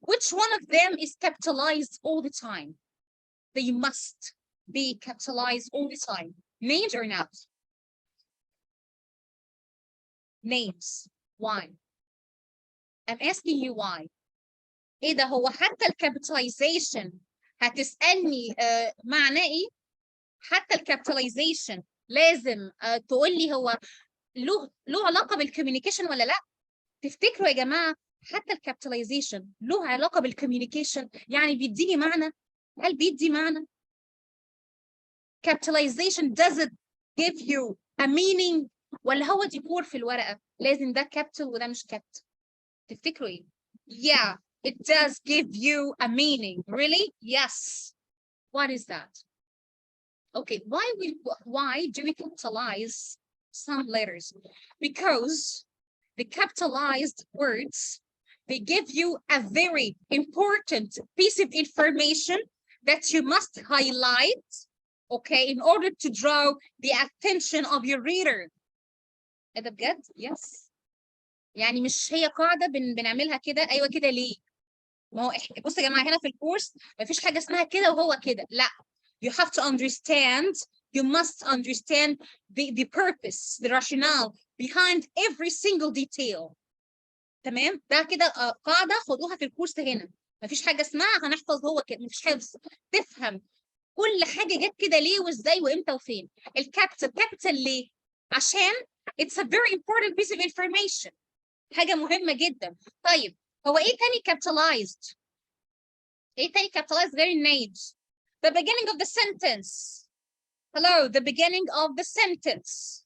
Which one of them is capitalized all the time? They must be capitalized all the time. Names or nouns? Names. Why? I'm asking you why. ايه ده, هو حتى الكابيتاليزيشن هتسألني معناه ايه؟ حتى الكابيتاليزيشن لازم تقول لي هو له علاقه بالكوميونيكيشن ولا لا. تفتكروا يا جماعه حتى الكابيتاليزيشن له علاقه بالكوميونيكيشن؟ يعني بيديني معنى؟ هل بيدي معنى؟ capitalization doesn't give you a meaning ولا هو ديكور في الورقه؟ لازم ده capital وده مش capital. تفتكروا ايه؟ Yeah, it does give you a meaning. Really? Yes. What is that? Okay, why do we capitalize some letters? Because the capitalized words, they give you a very important piece of information that you must highlight, okay, in order to draw the attention of your reader. ايه ده بجد؟ Yes. يعني مش هي قاعدة بنعملها كده. ايوه كده ليه؟ ما هو بصوا يا جماعة هنا في الكورس مفيش حاجة اسمها كده وهو كده، لا. You have to understand, you must understand the purpose, the rationale behind every single detail. تمام؟ ده كده قاعدة خدوها في الكورس هنا. مفيش حاجة اسمها هنحفظ هو كده، مفيش حفظ. تفهم كل حاجة جت كده ليه وازاي وامتى وفين. الكابيتال ليه؟ عشان it's a very important piece of information. حاجة مهمة جدا. طيب هو ايه تاني capitalized؟ ايه تاني capitalized غير names؟ The beginning of the sentence. Hello, the beginning of the sentence.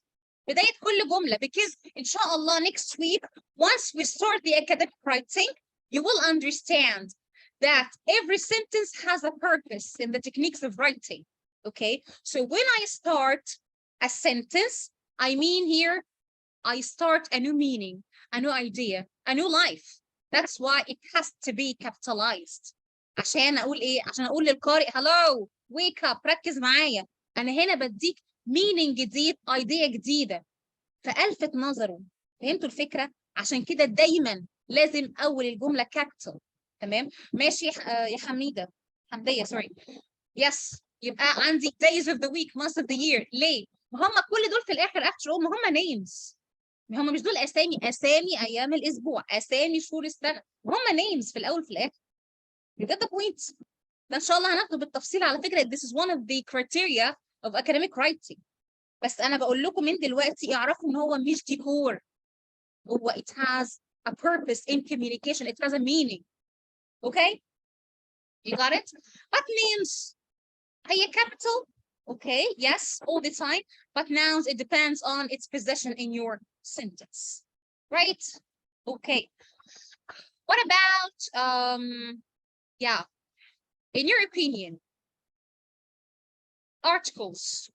بداية كل جملة, because إن شاء الله next week, once we start the academic writing, you will understand that every sentence has a purpose in the techniques of writing. Okay, so when I start a sentence, I mean here, I start a new meaning, a new idea, a new life. That's why it has to be capitalized. عشان أقول إيه؟ عشان أقول للقارئ hello, wake up, ركز معايا. أنا هنا بديك meaning جديد, idea جديدة. فألفت نظره. فهمتوا الفكرة؟ عشان كده دايما لازم أول الجملة capital. تمام؟ ماشي يا حمدية sorry. Yes. يبقى عندي days of the week, months of the year. ليه؟ ما هم كل دول في الآخر after all ما هم names. ما هم مش دول أسامي أيام الأسبوع, أسامي شهور السنة. هم names في الأول في الآخر. You get the point. ده إن شاء الله هناخده بالتفصيل على فكرة. This is one of the criteria of academic writing. بس أنا بقول لكم من دلوقتي اعرفوا إن هو مش ديكور. هو it has a purpose in communication. It has a meaning. Okay? You got it? But names, هي capital. Okay, yes, all the time. But nouns, it depends on its position in your sentence. Right? Okay. What about, yeah, in your opinion, articles?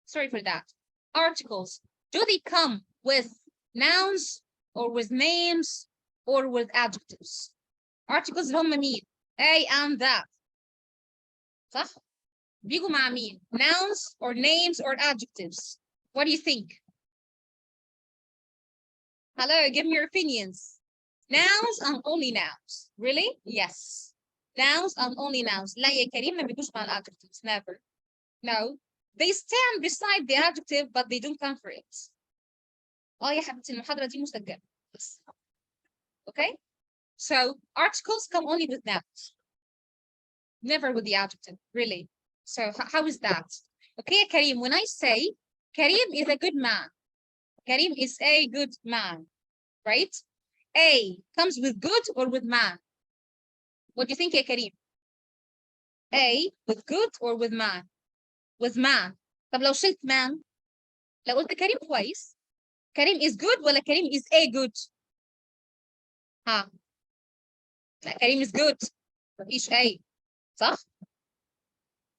Sorry for that. Articles, do they come with nouns or with names or with adjectives? Articles اللي هم مين؟ A and that. صح؟ بيجوا مع مين؟ Nouns or names or adjectives? What do you think? Hello, give me your opinions. Nouns and only nouns. Really? Yes. Nouns and only nouns. لا يا كريم ما بيجوش مع adjectives. Never. No. They stand beside the adjective but they don't come for it. يا حبيبتي المحاضرة دي مسجلة. Okay? So articles come only with nouns. Never with the adjective. Really. So how is that? Okay, Karim, when I say Karim is a good man, Karim is a good man, right? A comes with good or with man? What do you think, Karim? A with good or with man? With man. طب لو شلت man, لو قلت كريم كويس, كريم is good ولا كريم is a good? ها. لا, كريم is good. مفيش A. صح؟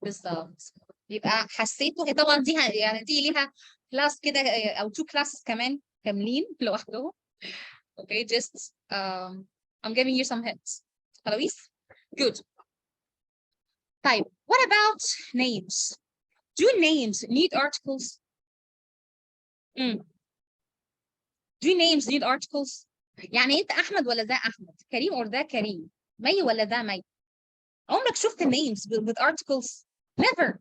بالظبط. يبقى حسيته طبعا دي يعني دي ليها كلاس كده او two classes كمان كاملين لوحدهم. Okay, just I'm giving you some hints. خلاص؟ Good. طيب, what about names? Do names need articles? Do names need articles? يعني انت احمد ولا ده احمد؟ كريم or ده كريم؟ مي ولا ده مي؟ عمرك شفت names with articles? Never.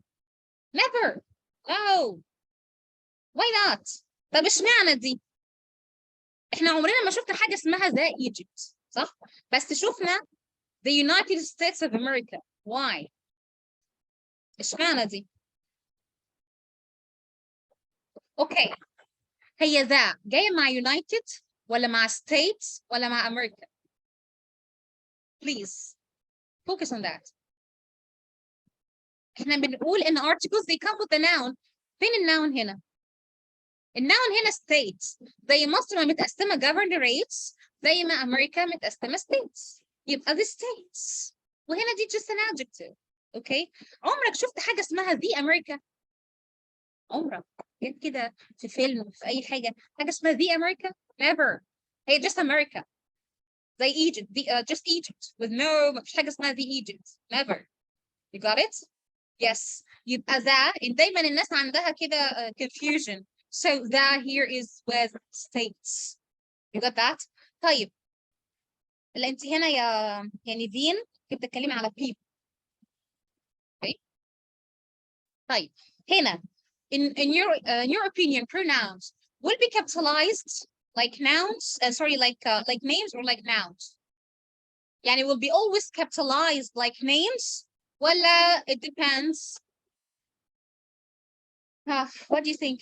Never. No. Why not? طب اشمعنى دي؟ احنا عمرنا ما شفنا حاجة اسمها ذا Egypt. صح؟ بس شفنا the United States of America. Why? اشمعنى دي؟ اوكي هي ذا جايه مع يونايتد ولا مع ستيتس ولا مع امريكا؟ Please focus on that. احنا بنقول ان articles they come with the noun. فين النون هنا؟ النون هنا states زي مصر ما متقسمه governorates زي ما امريكا متقسمه states يبقى the states وهنا دي just an adjective. اوكي عمرك شفت حاجه اسمها the America؟ عمرك جيت كده في فيلم في اي حاجه اسمها the America؟ never. هي just America زي Egypt just Egypt with no مفيش حاجه اسمها the Egypt never. You got it؟ Yes. يبقى ذا دايما الناس عندها كده confusion. So that here is with states. You got that? طيب اللي انت هنا يا نيفين كنت بتتكلمي على people. Okay. طيب هنا in your opinion pronouns will be capitalized like nouns sorry like names or like nouns. يعني will be always capitalized like names ولا it depends. What do you think?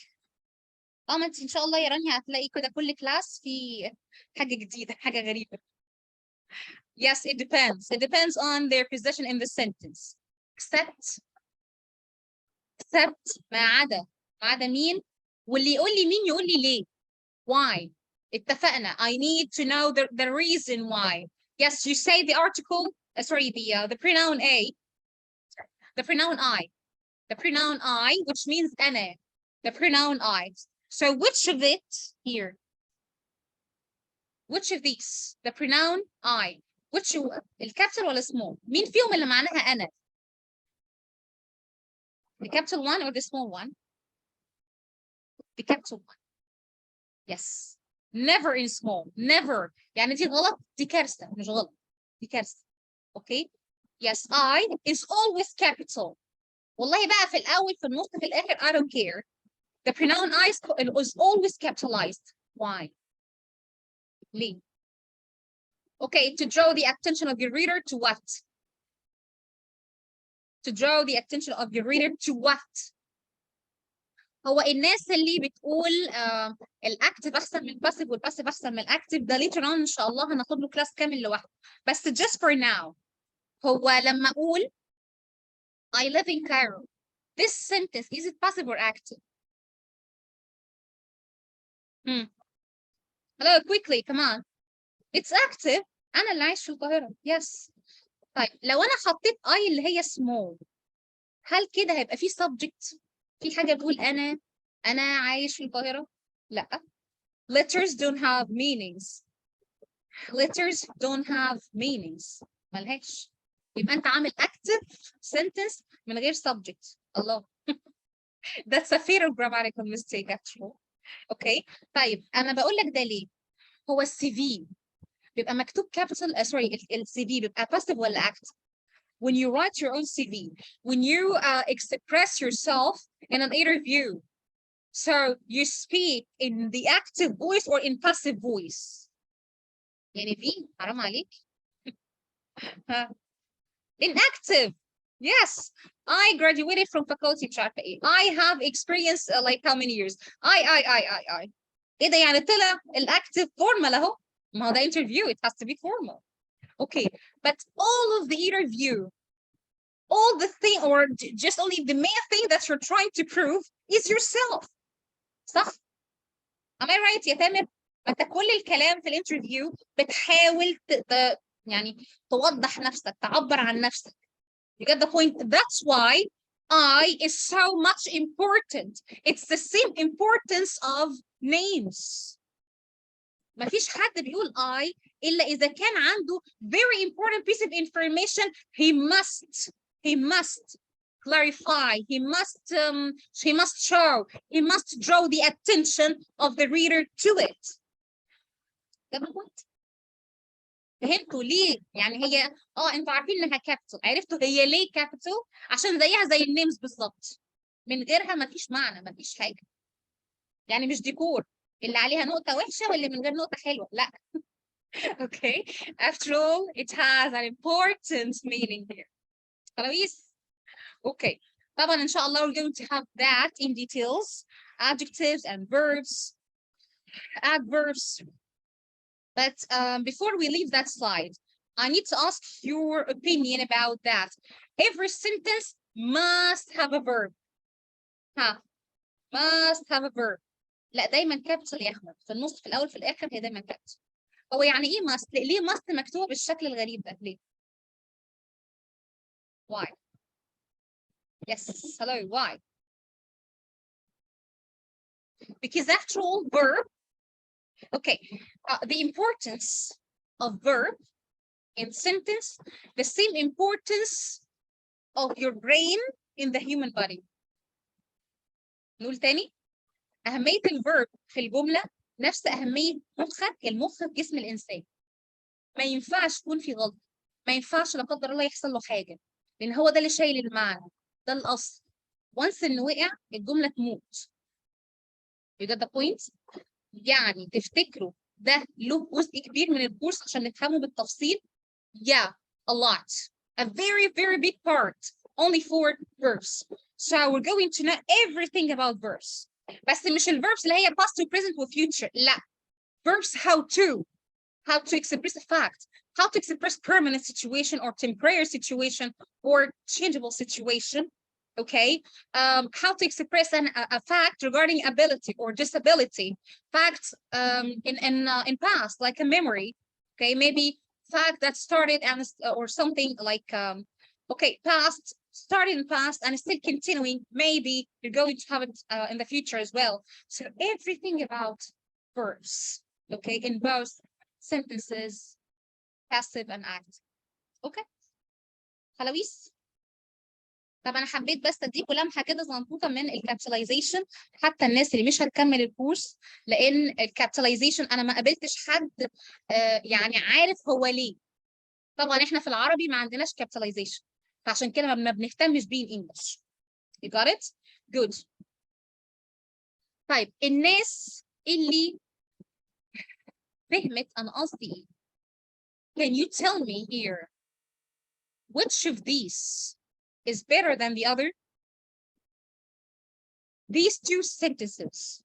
ما انت ان شاء الله يا رانيا هتلاقي كده كل كلاس في حاجه جديده حاجه غريبه. Yes, it depends. It depends on their position in the sentence. Except ما عدا مين واللي يقول لي مين يقول لي ليه. Why? اتفقنا. I need to know the reason why. Yes, you say the article sorry the pronoun a the pronoun I which means أنا the pronoun I. So which of it here? Which of these? The pronoun I. Which الكابيتال ولا small؟ مين فيهم اللي معناها أنا؟ The capital one or the small one? The capital one. Yes. Never in small. Never. يعني دي غلط دي كارثة مش غلط دي كارثة. Okay? Yes, I is always capital. والله بقى في الأول في النص في الآخر I don't care. The pronoun I is always capitalized. Why? ليه؟ Okay, to draw the attention of your reader to what? To draw the attention of your reader to what? هو الناس اللي بتقول الاكتف احسن من الباسيف والباسيف احسن من الاكتف ده later on ان شاء الله هناخد له كلاس كامل لوحده. بس just for now هو لما اقول I live in Cairo, this sentence is it passive or active? Hello, quickly, come on. It's active. أنا اللي عايش في القاهرة. Yes. طيب لو أنا حطيت I اللي هي small هل كده هيبقى في subject؟ في حاجة بتقول أنا عايش في القاهرة؟ لا. Letters don't have meanings. Letters don't have meanings. ملهاش. يبقى أنت عامل active sentence من غير subject. الله. That's a fatal grammatical mistake actually. Okay. طيب أنا بقول لك ده ليه؟ هو الCV بيبقى مكتوب capital sorry الCV بيبقى passive ولا active؟ When you write your own CV, when you express yourself in an interview, so you speak in the active voice or in passive voice. يعني في حرام عليك. Inactive. Yes. I graduated from faculty مش عارفة ايه. I have experience like how many years? I. ايه ده يعني طلع الactive formal اهو. ما هو ده interview, it has to be formal. Okay, but all of the interview, all the thing or just only the main thing that you're trying to prove is yourself. صح؟ Am I right يا تامر؟ انت كل الكلام في الانترفيو بتحاول يعني توضح نفسك تعبر عن نفسك. You get the point? That's why I is so much important. It's the same importance of names. مفيش حد بيقول I إلا إذا كان عنده very important piece of information he must clarify, he must show, he must draw the attention of the reader to it. ده بالضبط. فهمتوا ليه؟ يعني هي انتوا عارفين انها كابيتال، عرفتوا هي ليه كابيتال؟ عشان زيها زي النيمز بالظبط. من غيرها مفيش معنى، مفيش حاجة. يعني مش ديكور اللي عليها نقطة وحشة واللي من غير نقطة حلوة، لا. Okay, after all, it has an important meaning here. خلاص؟ Okay. طبعا إن شاء الله we're going to have that in details adjectives and verbs, adverbs. But before we leave that slide, I need to ask your opinion about that. Every sentence must have a verb. must have a verb. لا دايما كابيتال يا احمد، في النص في الاول في الاخر هي دايما كابيتال. هو يعني ايه must؟ ليه must مكتوبه بالشكل الغريب ده؟ ليه؟ Why? Yes, hello, why? Because after all, verb, okay, the importance of verb in sentence, the same importance of your brain in the human body. نقول تاني، أهمية الverb في الجملة نفس أهمية المخ في جسم الإنسان. ما ينفعش يكون في غلط، ما ينفعش لا قدر الله يحصل له حاجة، لأن هو ده اللي شايل المعنى، ده الأصل. once إنه وقع الجملة تموت. You got the point؟ يعني تفتكروا ده له جزء كبير من الكورس عشان نفهمه بالتفصيل؟ Yeah, a lot. A very, very big part only for verbs. So we're going to know everything about verbs. بس مش الverbs اللي هي past to present و future. لا. Verbs how to express a fact, how to express permanent situation or temporary situation or changeable situation. Okay, how to express a fact regarding ability or disability. Facts in past, like a memory. Okay, maybe fact that started and or something like okay, past started in past and still continuing. Maybe you're going to have it in the future as well. So everything about verbs, okay, in both sentences, passive and active. Okay, خلاويص. طب انا حبيت بس اديكم لمحه كده صغنطوطه من الكابيتاليزيشن حتى الناس اللي مش هتكمل الكورس، لان الكابيتاليزيشن انا ما قابلتش حد يعني عارف هو ليه. طبعا احنا في العربي ما عندناش كابيتاليزيشن، فعشان كده ما بنهتمش بيه الانجلش. You got it? Good. طيب الناس اللي فهمت انا قصدي ايه. Can you tell me here which of these is better than the other? These two sentences.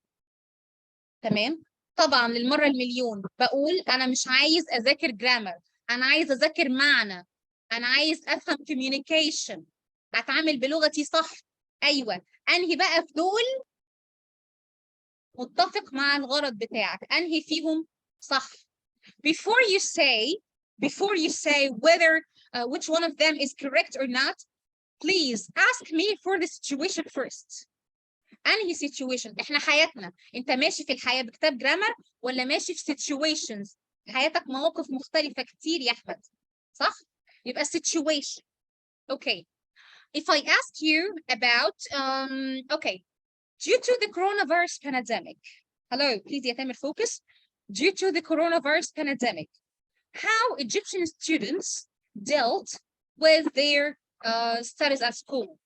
تمام؟ طبعا للمرة المليون بقول أنا مش عايز أذاكر grammar، أنا عايز أذاكر معنى، أنا عايز أفهم communication، أتعامل بلغتي صح. أيوه، أنهي بقى في دول متفق مع الغرض بتاعك، أنهي فيهم صح. Before you say whether which one of them is correct or not, please ask me for the situation first. انهي situation؟ احنا حياتنا، انت ماشي في الحياه بكتاب جرامر ولا ماشي في situations؟ حياتك مواقف مختلفه كتير يا احمد، صح؟ يبقى situation. Okay. If I ask you about okay, due to the coronavirus pandemic. Hello, please يا تامر focus. Due to the coronavirus pandemic, how Egyptian students dealt with their studies at school?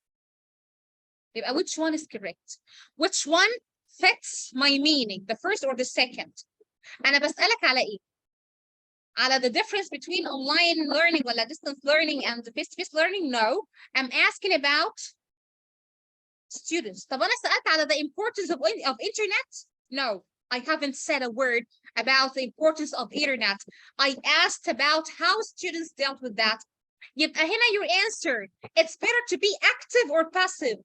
يبقى which one is correct? Which one fits my meaning, the first or the second? أنا بسألك على إيه؟ على the difference between online learning ولا distance learning and face-to-face learning? No, I'm asking about students. طب أنا سألت على the importance of internet? No, I haven't said a word about the importance of internet. I asked about how students dealt with that. يبقى هنا your answer, it's better to be active or passive.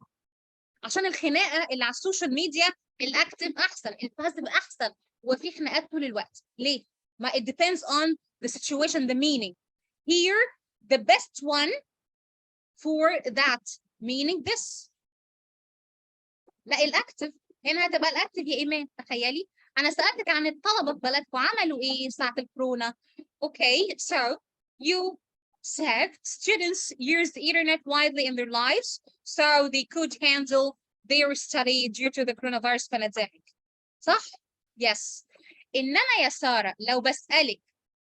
عشان الخناقه اللي على السوشيال ميديا الاكتف احسن، الباسيف احسن، وفي خناقات طول الوقت. ليه؟ ما it depends on the situation, the meaning. Here the best one for that meaning this. لا الاكتف هنا هتبقى الاكتف يا ايمان. تخيلي انا سالتك عن الطلبه في بلدكم عملوا ايه ساعه الكورونا. Okay, so you said students use the internet widely in their lives so they could handle their study due to the coronavirus pandemic. صح؟ Yes. إنما يا سارة لو بسألك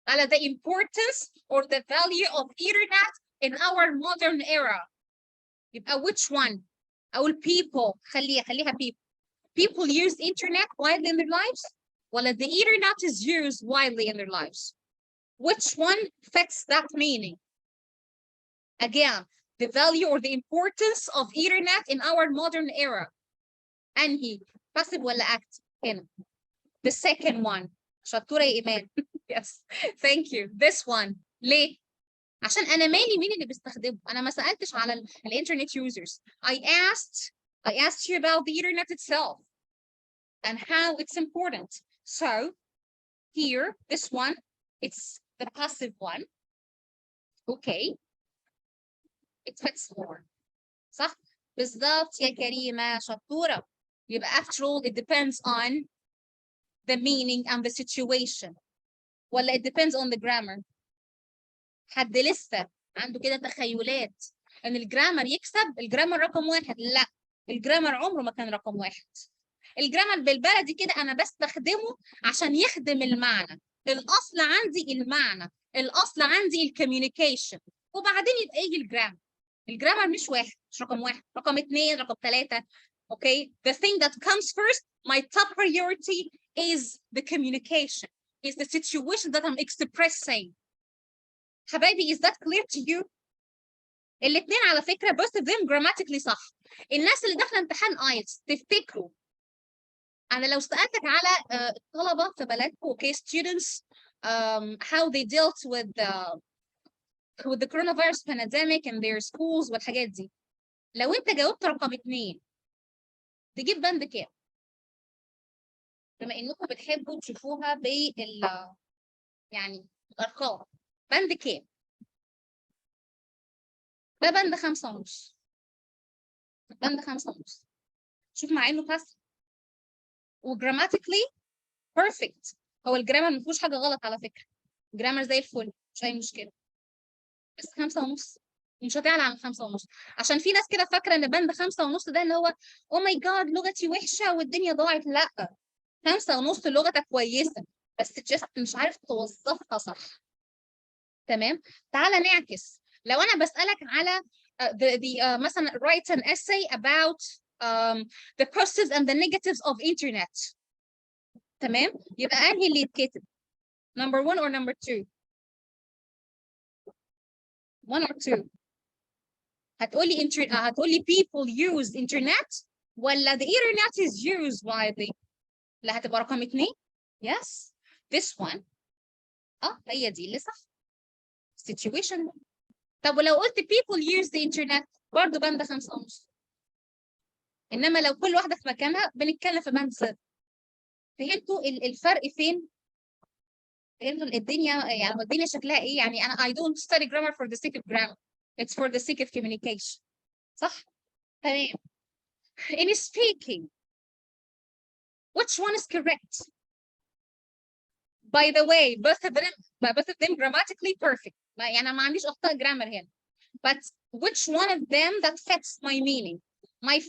على the importance or the value of internet in our modern era, يبقى which one؟ أقول people. خليها people. People use internet widely in their lives ولا the internet is used widely in their lives? Which one fits that meaning? Again, the value or the importance of internet in our modern era. أنهي passive ولا active هنا. The second one. شطورة يا إيمان. Yes. Thank you. This one. ليه؟ عشان أنا مالي مين اللي بيستخدمه. أنا ما سألتش على الإنترنت users. I asked you about the internet itself and how it's important. So here, this one, it's the passive one. Okay. It fits more. صح؟ بالظبط يا كريمة شطورة. يبقى after all it depends on the meaning and the situation. ولا it depends on the grammar. حد لسه عنده كده تخيلات ان الجرامر يكسب، الجرامر رقم واحد. لا، الجرامر عمره ما كان رقم واحد. الجرامر بالبلدي كده انا بستخدمه عشان يخدم المعنى. الاصل عندي المعنى، الاصل عندي الكوميونيكيشن، وبعدين يبقى يجي الجرامر. الجرامر مش واحد، مش رقم واحد، رقم اثنين، رقم ثلاثة. Okay, the thing that comes first, my top priority is the communication, is the situation that I'm expressing. حبايبي, is that clear to you? الاثنين على فكرة both of them grammatically صح. الناس اللي داخلة امتحان IELTS تفتكروا أنا لو سألتك على الطلبة في بلدكم, okay, students, how they dealt with the coronavirus pandemic in their schools والحاجات دي. لو أنت جاوبت رقم 2 تجيب بند كام؟ بما إنكم بتحبوا تشوفوها يعني الأرقام. بند كام؟ ده بند 5.5. بند 5.5. شوف مع إنه بس وجراماتيكلي بيرفكت. هو الجرامر ما فيهوش حاجة غلط على فكرة. الجرامر زي الفل مش أي مشكلة. بس 5.5 مش هتعلى عن 5.5 عشان في ناس كده فاكرة إن بند 5.5 ده اللي هو أو ماي جاد لغتي وحشة والدنيا ضاعت. لأ، 5.5 لغتك كويسة بس just مش عارف توظفها صح. تمام؟ تعالى نعكس. لو أنا بسألك على مثلا write an essay about the positives and the negatives of internet. تمام؟ يبقى أنهي اللي يتكتب؟ number 1 or number 2؟ 1 or 2؟ هتقولي people use internet ولا the internet is used widely؟ لا، هتبقى رقم 2. yes this one. هي دي اللي صح. situation. طب ولو قلت people use the internet برضه بند 5.5. انما لو كل واحده في مكانها بنتكلم في بند 0. فهمتوا الفرق فين؟ فهمتوا الدنيا يعني الدنيا شكلها ايه؟ يعني انا I don't study grammar for the sake of grammar. It's for the sake of communication. صح؟ تمام. In speaking, which one is correct? By the way, both of them grammatically perfect. يعني أنا ما عنديش أخطاء grammar هنا. But which one of them that fits my meaning? My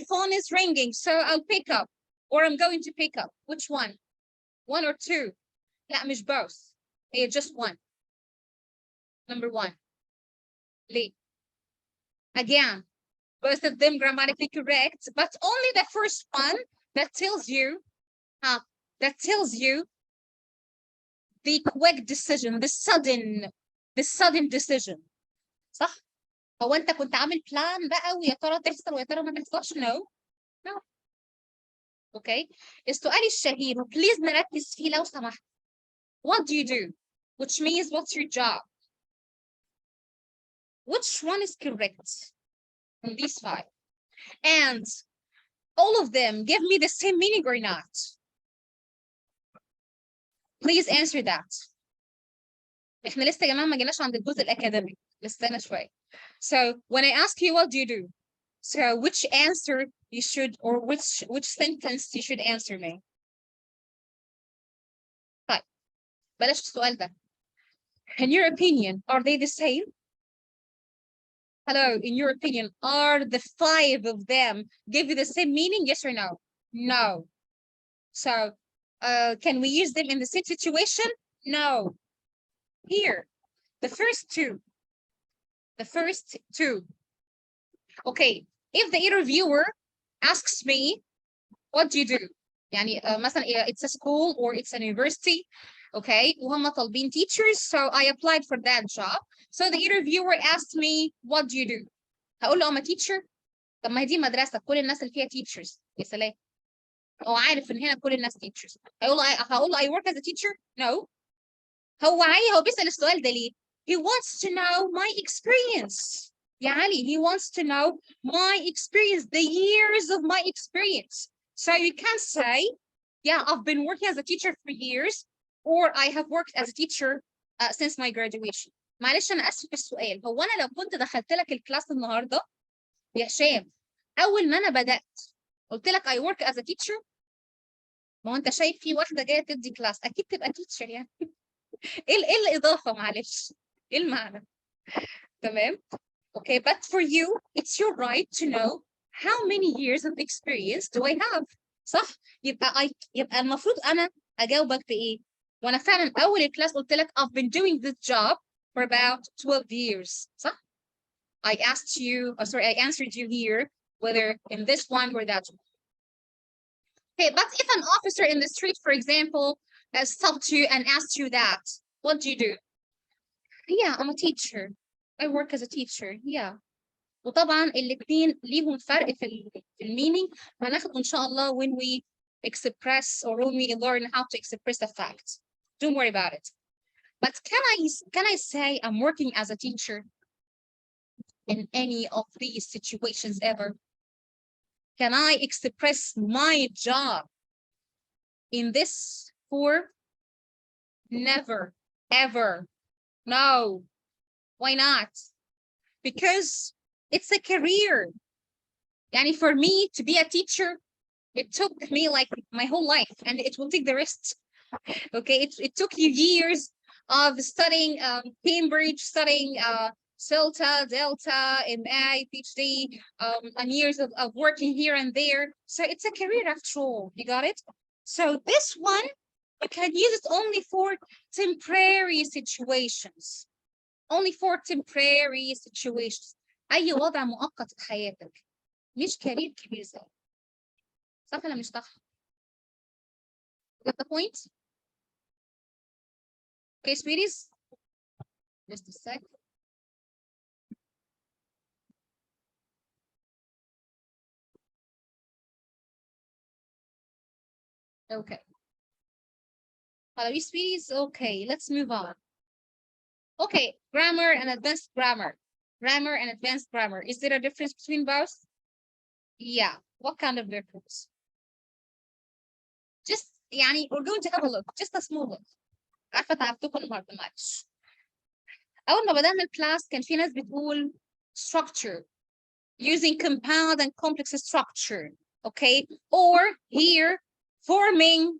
phone is ringing, so I'll pick up, or I'm going to pick up. Which one? 1 or 2? لا مش both. هي just one. Number 1. ليه؟ Again, both of them grammatically correct, but only the first one that tells you the quick decision, the sudden decision. صح؟ هو أنت كنت عامل بلان بقى ويا ترى تحصل ويا ترى ما تحصلش؟ No. Okay. السؤال الشهير وبليز نركز فيه لو سمحت. What do you do? Which means what's your job? Which one is correct from these 5? And all of them give me the same meaning or not? Please answer that. احنا لسه يا جماعه ما جيناش عند الجزء الاكاديمي، لسه شويه. So when I ask you what do you do? So which answer you should, or which sentence you should answer me? طيب بلاش السؤال ده. In your opinion, are they the same? Hello, in your opinion, are the 5 of them give you the same meaning? Yes or no? No. So can we use them in the same situation? No. Here, the first two. Okay, if the interviewer asks me, what do you do? يعني مثلا it's a school or it's an university, okay, وهم طالبين teachers, so I applied for that job. So the interviewer asked me, what do you do? هقول له I'm a teacher. طب ما هي دي مدرسة كل الناس اللي فيها teachers. يا سلام. هو عارف ان هنا كل الناس teachers. هقول له I work as a teacher? No. هو بيسأل السؤال ده ليه؟ He wants to know my experience. يا علي, he wants to know my experience, the years of my experience. So you can say, yeah, I've been working as a teacher for years, or I have worked as a teacher since my graduation. معلش أنا آسف في السؤال. هو أنا لو كنت دخلت لك الكلاس النهاردة يا هشام, أول ما أنا بدأت قلت لك I work as a teacher, ما هو أنت شايف في واحدة جاية تدي كلاس, أكيد تبقى teacher يعني. إيه الإضافة معلش؟ إيه المعنى؟ تمام؟ Okay, but for you, it's your right to know how many years of experience do I have. صح؟ يبقى المفروض أنا أجاوبك بإيه؟ وأنا فعلا أول الكلاس قلت لك I've been doing this job for about 12 years. صح؟ I answered you here whether in this one or that one. Okay, but if an officer in the street, for example, stopped you and asked you that, what do you do? Yeah, I'm a teacher. I work as a teacher. Yeah. وطبعا الاثنين ليهم فرق في المينينج هناخده ان شاء الله when we express or when we learn how to express a fact. Don't worry about it. But can I say I'm working as a teacher in any of these situations ever? Can I express my job in this form? Never, ever. No. Why not? Because it's a career. Yani for me to be a teacher, it took me like my whole life, and it will take the rest. Okay, it took you years of studying Cambridge, studying CELTA, Delta, MA, PhD, and years of working here and there. So it's a career after all. You got it? So this one, you can use it only for temporary situations. Only for temporary situations. أي وضع مؤقت في حياتك. مش كارير كبير زي. صح ولا مش صح؟ Got the point? Okay, sweeties. Just a sec. Okay. Hello, sweeties. Okay, let's move on. Okay, grammar and advanced grammar. Grammar and advanced grammar. Is there a difference between both? Yeah. What kind of difference? Just, يعني, we're going to have a look. Just a small look. عارفة تعبتكم النهارده معلش. أول ما بدأنا الكلاس كان في ناس بتقول structure. Using compound and complex structure. Okay? Or here, forming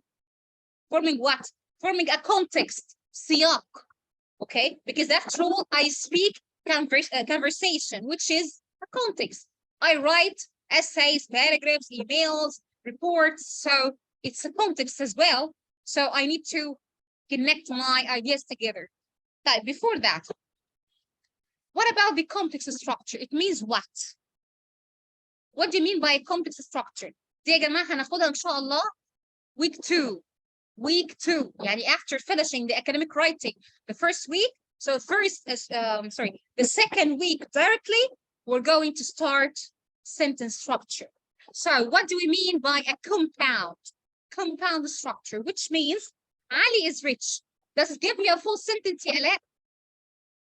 what? Forming a context. سياق. Okay? Because after all, I speak conversation, which is a context. I write essays, paragraphs, emails, reports. So it's a context as well. So I need to connect my ideas together. But before that, what about the complex structure? It means what? What do you mean by complex structure? دي يا جماعة هناخدها إن شاء الله week 2. Week 2. يعني after finishing the academic writing the first week. So the second week directly, we're going to start sentence structure. So what do we mean by a compound structure, which means Ali is rich. Does it give you a full sentence يا آلاء?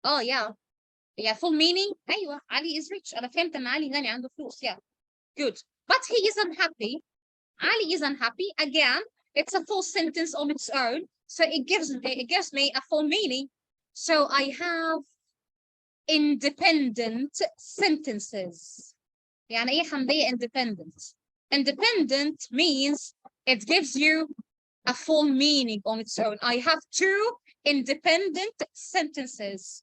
Oh yeah, full meaning. أيوة, Ali is rich. أنا فهمت إن علي غني عنده فلوس. Yeah, good. But he is unhappy. Ali is unhappy. Again, it's a full sentence on its own. So it gives me a full meaning. So I have independent sentences. يعني إيه حمدية independent? Independent means it gives you a full meaning on its own. I have 2 independent sentences.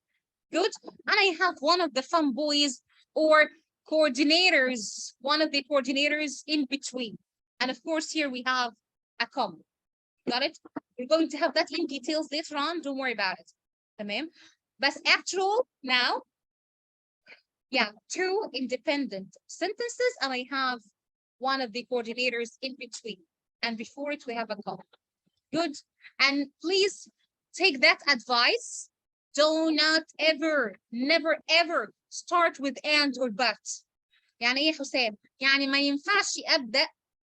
Good. And I have one of the fun boys or coordinators, one of the coordinators in between. And of course, here we have a comma. Got it? We're going to have that in details later on. Don't worry about it. تمام. But after all, now, yeah, 2 independent sentences, and I have one of the coordinators in between. And before it, we have a comma. Good. And please take that advice. Do not ever, never ever start with and or but. يعني ايه يا حسام؟ يعني ما ينفعش ابدا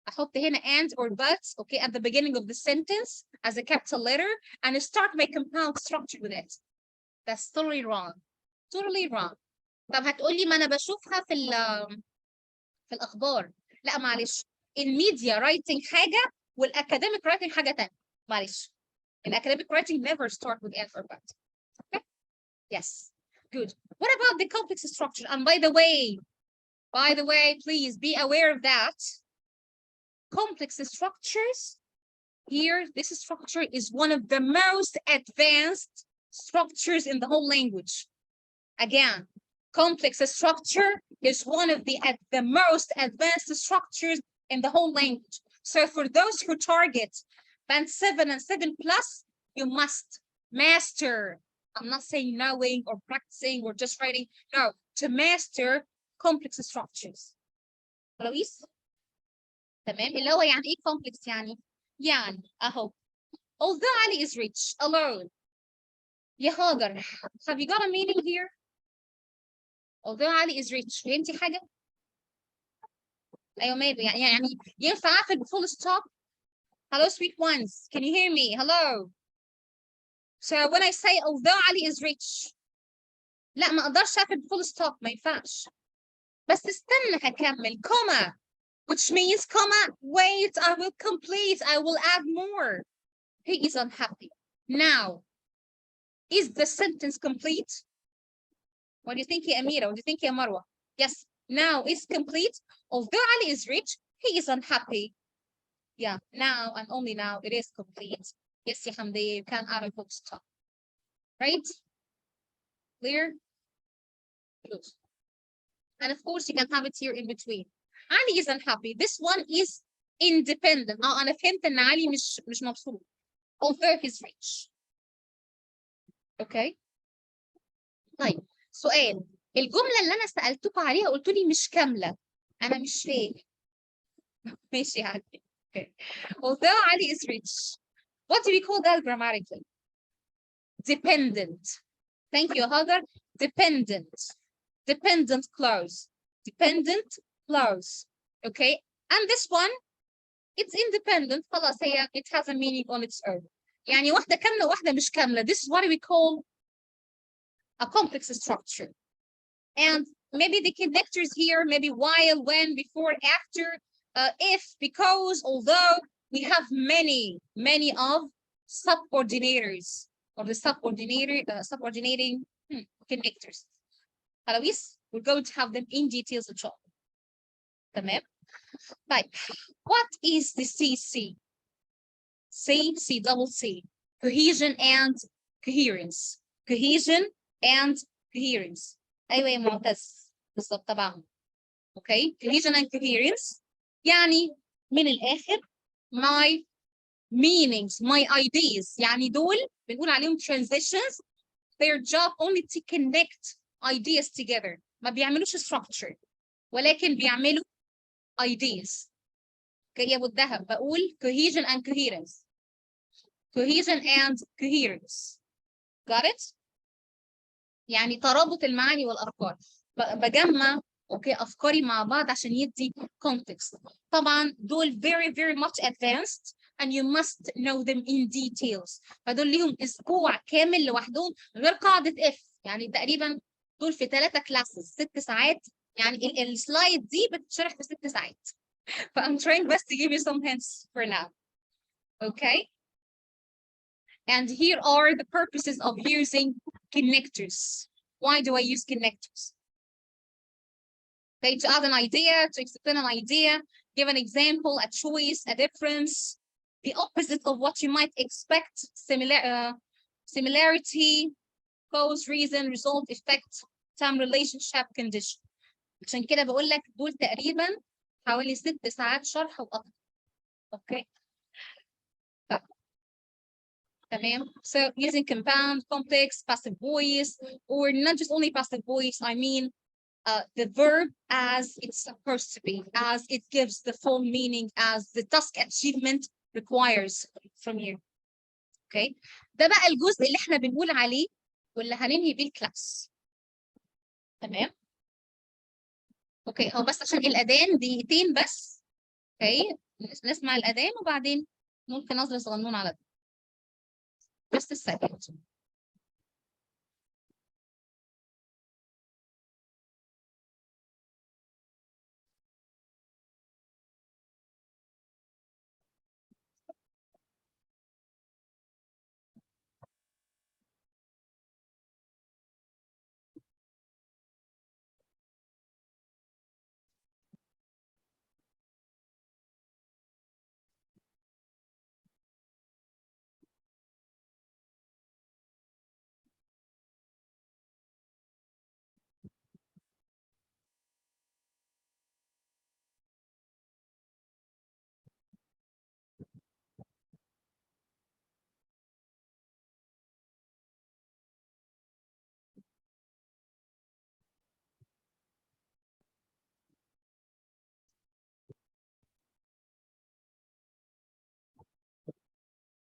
احط هنا and or but okay at the beginning of the sentence as a capital letter and start my compound structure with it. That's totally wrong. Totally wrong. طب هتقولي ما انا بشوفها في الاخبار. لا معلش، الميديا رايتنج حاجه والاكاديميك رايتنج حاجه ثانيه. معلش. Academic writing never start with and or but. Okay? Yes. Good. What about the complex structure? And by the way, please be aware of that. Complex structures, here, this structure is one of the most advanced structures in the whole language. Again, complex structure is one of the most advanced structures in the whole language. So for those who target Band 7 and 7 plus, you must master. I'm not saying knowing or practicing or just writing. No, to master complex structures. خلاص؟ تمام؟ اللي هو يعني ايه complex يعني؟ يعني اهو. Although Ali is rich alone. يا هاجر, have you got a meaning here? Although Ali is rich. فهمتي حاجة؟ أيوة maybe يعني ينفع أقفل بفول stop? Hello, sweet ones. Can you hear me? Hello. So when I say although Ali is rich, لا ما أقدرش أقفل بفول stop. ما ينفعش. بس استنى هكمل. Comma. Which means, comma, wait, I will complete. I will add more. He is unhappy. Now, is the sentence complete? What do you think, Amira? What do you think, Marwa? Yes, now it's complete. Although Ali is rich, he is unhappy. Yeah, now and only now it is complete. Yes, Hamdi, you can add a full stop. Right? Clear? Good. And of course, you can have it here in between. Ali is unhappy. This one is independent. أنا فهمت إن علي مش مبسوط. Although he's rich. Okay. طيب سؤال. الجملة اللي أنا سألتكم عليها قلت لي مش كاملة. أنا مش فاهم. ماشي يعني. Okay. Although Ali is rich. What do we call that grammatically? Dependent. Thank you, Hagar. Dependent. Dependent clause. Dependent clause. Okay. And this one, it's independent. خلاص هي it has a meaning on its own. يعني واحدة كاملة واحدة مش كاملة. This is what we call a complex structure. And maybe the connectors here, maybe while, when, before, after, if, because, although, we have many of subordinators or the subordinating connectors. خلاص we're going to have them in details in short. تمام. Right. What is the CC? C double C. Cohesion and coherence. Cohesion and coherence. أيوة يا معتز بالظبط طبعا. Okay. Cohesion and coherence. يعني من الآخر my meanings, my ideas. يعني دول بنقول عليهم transitions. Their job only to connect ideas together. ما بيعملوش structure. ولكن بيعملوا ideas. يا ابو الذهب بقول cohesion and coherence. Cohesion and coherence. Got it? يعني ترابط المعاني والافكار. بجمع اوكي افكاري مع بعض عشان يدي context. طبعا دول very much advanced and you must know them in details. فدول ليهم اسبوع كامل لوحدهم غير قاعده F. يعني تقريبا دول في 3 classes 6 ساعات. يعني السلايد دي بتشرح في 6 ساعات. But I'm trying best to give you some hints for now. Okay? And here are the purposes of using connectors. Why do I use connectors? Okay, to add an idea, to explain an idea, give an example, a choice, a difference, the opposite of what you might expect, similarity, cause, reason, result, effect, time, relationship, condition. عشان كده بقول لك دول تقريبا حوالي 6 ساعات شرح وأكتر. Okay. تمام. So using compound, complex, passive voice, or not just only passive voice, I mean the verb as it's supposed to be, as it gives the full meaning, as the task achievement requires from you. Okay. ده بقى الجزء اللي احنا بنقول عليه واللي هننهي بيه الكلاس. تمام. اوكي هو بس عشان الأذان دقيقتين بس. اوكي نسمع الأذان وبعدين ممكن نظرة صغنون على ده. Just a second.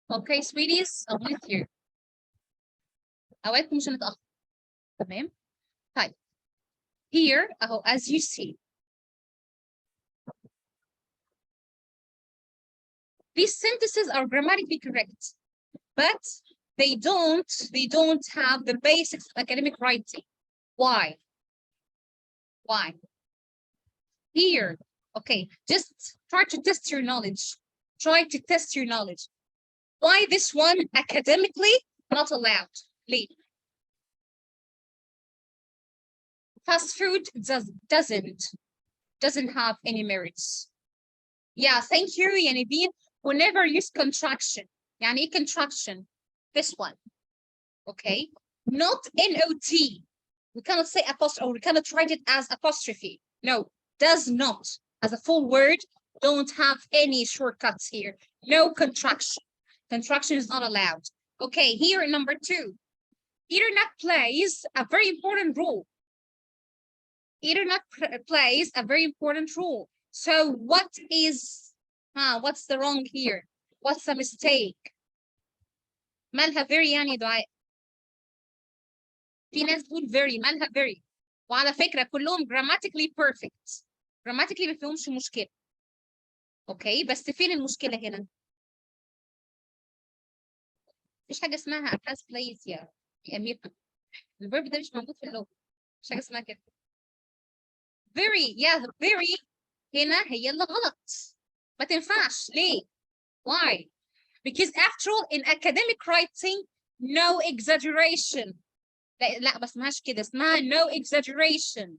Okay, sweeties, I'm with you. أوقات مش هنتأخر. تمام؟ طيب. Here, أهو, as you see. These sentences are grammatically correct, but they don't have the basics of academic writing. Why? Why? Here, okay, just try to test your knowledge. Try to test your knowledge. Why this one academically not allowed? Leave. Fast food doesn't have any merits. Yeah, thank you, Yanibin. We never use contraction. Yani contraction. This one. Okay. Not N-O-T. We cannot say apostrophe, or we cannot write it as apostrophe. No, does not. As a full word, don't have any shortcuts here. No contraction. Contraction is not allowed. Okay, here in number 2. Internet plays a very important role. Internet plays a very important role. So what's the wrong here? What's the mistake? مالها very يعني دعاء. في ناس تقول very مالها very. وعلى فكرة كلهم grammatically perfect. Grammatically ما فيهمش مشكلة. اوكي بس فين المشكلة هنا؟ مفيش حاجة اسمها has plays يا أمير. الverb ده مش موجود في اللغة. مفيش حاجة اسمها كده. very very هنا هي اللي غلط. ما تنفعش. ليه؟ Why? Because after all, in academic writing, no exaggeration. لا بس ماش كده اسمها no exaggeration.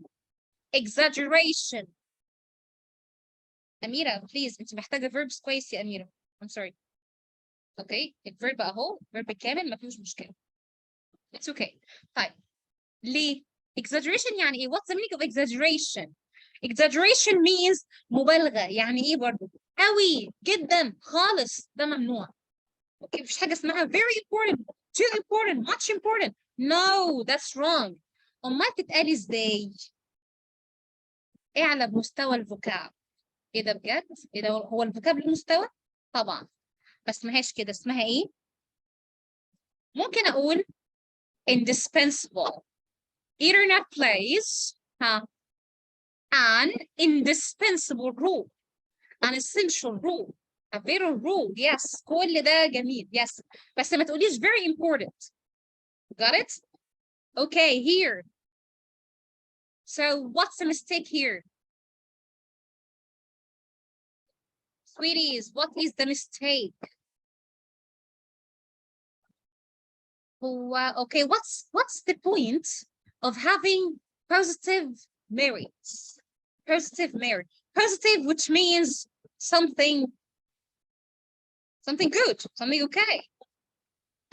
Exaggeration. أميرة please أنت محتاجة verbs كويس يا أميرة. I'm sorry. Okay الverb أهو verb كامل ما فيهوش مشكلة. It's okay. طيب ليه؟ Exaggeration يعني إيه؟ What's the meaning of exaggeration? Exaggeration means مبالغة. يعني إيه برضه؟ قوي جدا خالص ده ممنوع. Okay مفيش حاجة اسمها very important, too important, much important. No, that's wrong. أمال تتقال إزاي؟ اعلى بمستوى الفوكاب. إيه ده بجد؟ إيه ده هو الفوكاب له مستوى؟ طبعا. بس ماهيش كده اسمها إيه؟ ممكن أقول indispensable. Internet plays an indispensable role. An essential role. A vital role. Yes. كل ده جميل. Yes. بس ما تقوليش very important. Got it? Okay, here. So what's the mistake here? Sweeties, what is the mistake? Okay, what's the point of having positive merits? Positive merit. Positive, which means something good, something okay.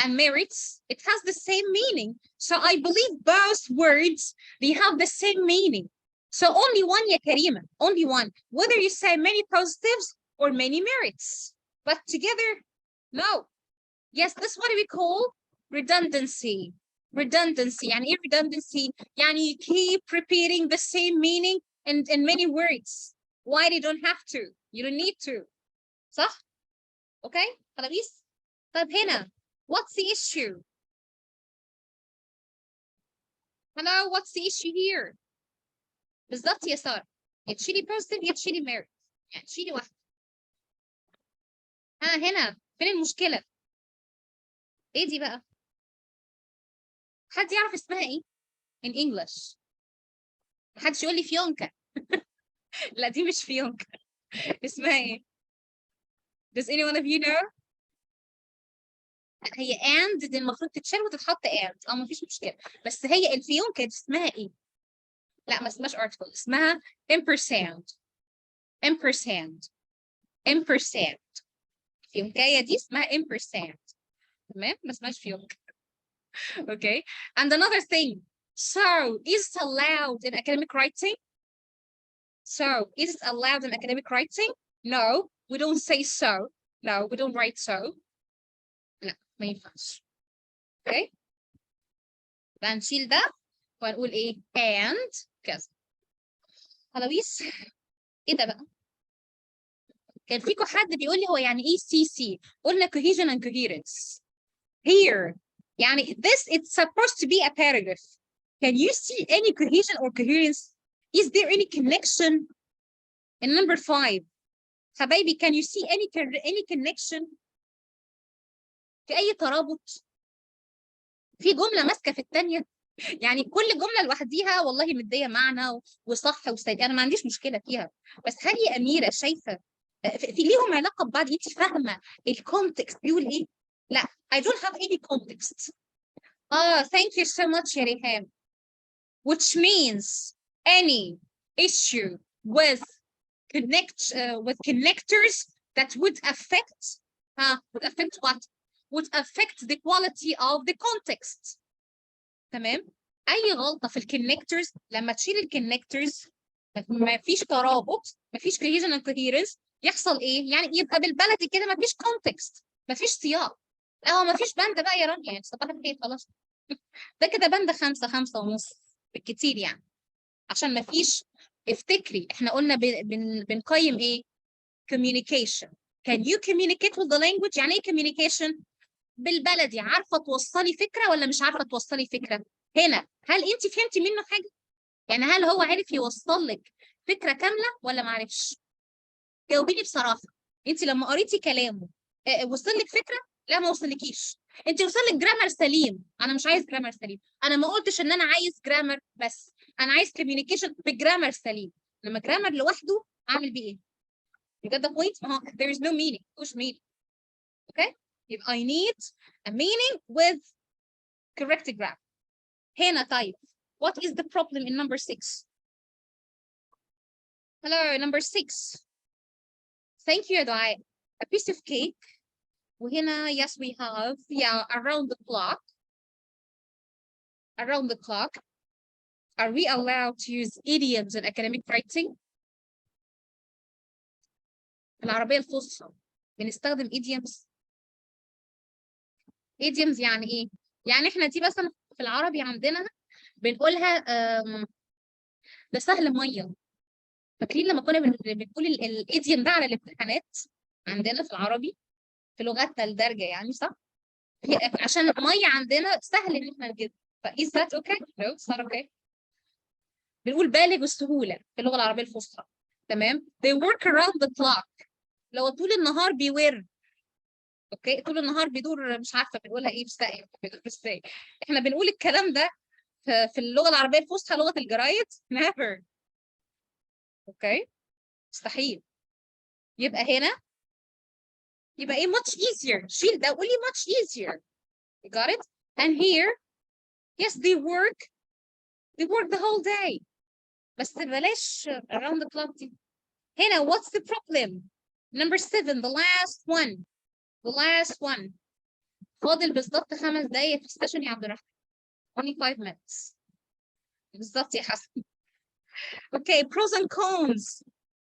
And merits, it has the same meaning. So I believe both words, they have the same meaning. So only one, ya Karima, only one. Whether you say many positives or many merits. But together, no. Yes, this is what we call redundancy. Redundancy. يعني إيه redundancy? يعني you keep repeating the same meaning in many words. Why you don't have to? You don't need to. صح? Okay? خلاص؟ طيب هنا. What's the issue? Hello, what's the issue here? بالظبط يا سارة. يا تشيلي positive يا تشيلي merit. يعني تشيلي واحدة. ها هنا فين المشكلة؟ ايه دي بقى؟ حد يعرف اسمها ايه in English؟ محدش يقول لي فيونكة. لا دي مش فيونكة. اسمها ايه؟ Does any one of you know؟ هي and دي المفروض تتشال وتتحط and مفيش مشكلة، بس هي الفيونكة دي اسمها ايه؟ لا ما اسمهاش article، اسمها ampersand. ampersand. ampersand. فيونكاية دي اسمها ampersand. تمام؟ ما اسمهاش فيونكة. Okay. And another thing. So, is it allowed in academic writing? So, is it allowed in academic writing? No, we don't say so. No, we don't write so. لا ما ينفعش. Okay. فهنشيل ده وهنقول ايه؟ and كذا. خلاويص ايه ده بقى؟ كان فيكم حد بيقول لي هو يعني ايه CC؟ قلنا cohesion and coherence. Here يعني this it's supposed to be a paragraph. Can you see any cohesion or coherence? Is there any connection? In number 5 حبايبي can you see any connection؟ في أي ترابط؟ في جملة ماسكة في الثانية؟ يعني كل جملة لوحديها والله مدية معنى وصح وسيد، أنا ما عنديش مشكلة فيها، بس هل يا أميرة شايفة في ليهم علاقة ببعض؟ أنت فاهمة الكونتكست بيقول إيه؟ لا I don't have any context. Thank you so much يا ريهام. Which means any issue with connectors that would affect what? Would affect the quality of the context. تمام؟ أي غلطة في الكونكتورز لما تشيل الكونكتورز ما فيش ترابط، ما فيش cohesion and coherence، يحصل إيه؟ يعني يبقى بالبلدي كده ما فيش context، ما فيش سياق. ما فيش بند بقى يا رانيا، يعني صباح الخير خلاص. ده كده بند 5 5 ونص بالكتير يعني، عشان ما فيش. افتكري احنا قلنا بنقيم ايه؟ communication. Can you communicate with the language؟ يعني ايه communication؟ بالبلدي عارفه توصلي فكره ولا مش عارفه توصلي فكره؟ هنا هل انت فهمتي منه حاجه؟ يعني هل هو عرف يوصل لك فكره كامله ولا ما عرفش؟ جاوبيني بصراحه. انت لما قريتي كلامه وصل لك فكره؟ لا ما وصلكيش. انت وصل لك جرامر سليم، انا مش عايز جرامر سليم، انا ما قلتش ان انا عايز جرامر بس، انا عايز كوميونيكيشن بجرامر سليم. لما جرامر لوحده اعمل بيه ايه؟ You get the point؟ ما هو there is no meaning، مش meaning. Okay؟ يبقى I need a meaning with correct grammar. هنا طيب what is the problem in number 6؟ Hello number 6. Thank you يا دعاء. A piece of cake. وهنا yes we have around the clock. Around the clock. Are we allowed to use idioms in academic writing؟ في العربية الفصحى بنستخدم idioms. idioms يعني ايه؟ يعني احنا دي مثلا في العربي عندنا بنقولها ده سهل ميه. فاكرين لما كنا بنقول الايديوم ده على الامتحانات عندنا في العربي في لغتنا الدارجه يعني صح؟ عشان ميه عندنا سهل ان احنا نجيبها. فإز ذات اوكي؟ نو اتس نوت اوكي. بنقول بالغ السهوله في اللغه العربيه الفصحى. تمام؟ they work around the clock. لو طول النهار بيور. اوكي طول النهار بيدور، مش عارفه بنقولها ايه ازاي. احنا بنقول الكلام ده في اللغه العربيه الفصحى لغه الجرايد never. اوكي مستحيل. يبقى هنا يبقى ايه much easier. شيل ده قولي much easier. You got it? And here yes they work the whole day. بس بلاش around the clock دي. هنا what's the problem? Number 7 the last one. فاضل بالظبط 5 دقايق في السيشن يا عبد الرحمن. only 5 minutes. بالظبط يا حسن. Okay pros and cons.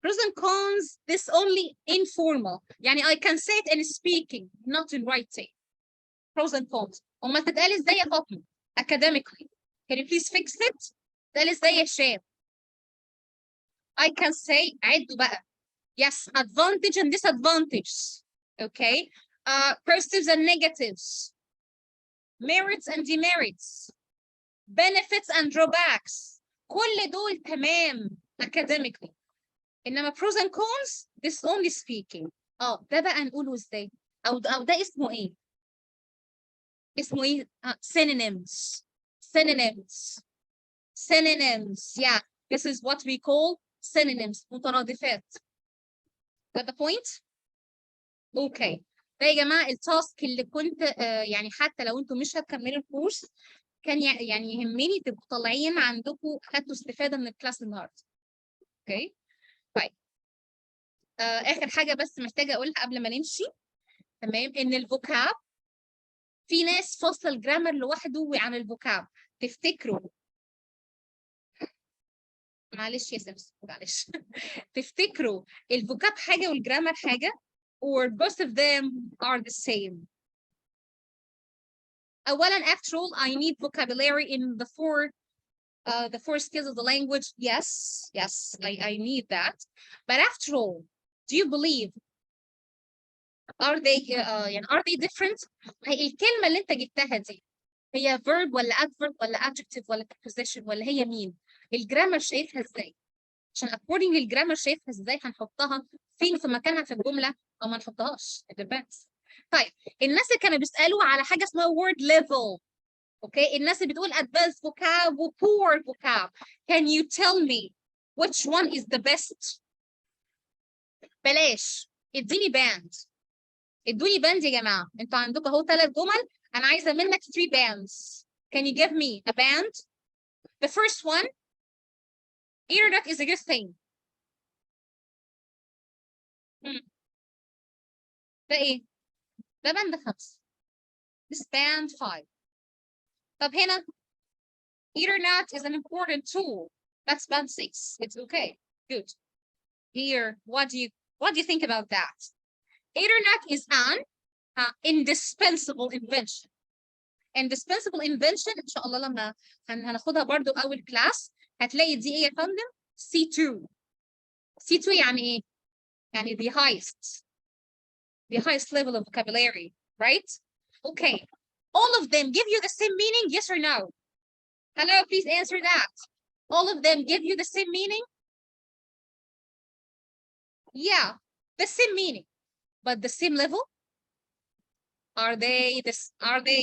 Pros and cons this only informal. يعني I can say it in speaking not in writing. Pros and cons. وما تتقال ازاي يا فاطمه academically. Can you please fix it؟ تتقال ازاي يا هشام؟ I can say عدوا بقى. Yes advantage and disadvantage. Okay positives and negatives. Merits and demerits. Benefits and drawbacks. كل دول تمام academically. إنما pros and cons this only speaking. ده بقى نقوله ازاي؟ او ده اسمه ايه؟ اسمه ايه؟ synonyms. synonyms. synonyms. Yeah, this is what we call synonyms. مترادفات. Got the point? Okay. ده يا جماعه التاسك اللي كنت يعني حتى لو انتم مش هتكملوا الكورس كان يعني يهمني تبقوا طالعين عندكم خدتوا استفاده من الكلاس النهارده. اوكي؟ طيب. اخر حاجه بس محتاجه اقولها قبل ما نمشي. تمام؟ ان الفوكاب في ناس فصل الجرامر لوحده عن الفوكاب. تفتكروا معلش يا سمس معلش تفتكروا الفوكاب حاجه والجرامر حاجه or both of them are the same؟ اولا after all I need vocabulary in the four skills of the language. Yes, I need that. But after all, do you believe are they different؟ هي الكلمة اللي انت جبتها دي هي verb ولا adverb ولا adjective ولا preposition ولا هي مين؟ الجرامر شايفها ازاي؟ عشان according للجرامر شايفها ازاي هنحطها فين في مكانها في الجملة او ما نحطهاش. It depends. طيب الناس اللي كانوا بيسألوا على حاجة اسمها word level. اوكي الناس اللي بتقول advanced vocab و poor vocab. Can you tell me which one is the best؟ بلاش اديني باند. ادوني باند يا جماعه. انتوا عندكم اهو 3 جمل انا عايزه منك 3 bands. Can you give me a band؟ The first one, internet is a good thing. ده ايه؟ ده باند 5. This band 5. طب هنا internet is an important tool. That's band 6. It's okay. Good. Here, what do you think about that? Internet is an indispensable invention. indispensable invention ان شاء الله لما هناخدها برضو اول كلاس هتلاقي دي ايه يا فندم؟ C2. C2 يعني ايه؟ يعني the highest level of vocabulary, right? Okay. All of them give you the same meaning, yes or no? Hello, please answer that. All of them give you the same meaning? Yeah, the same meaning, but the same level? Are they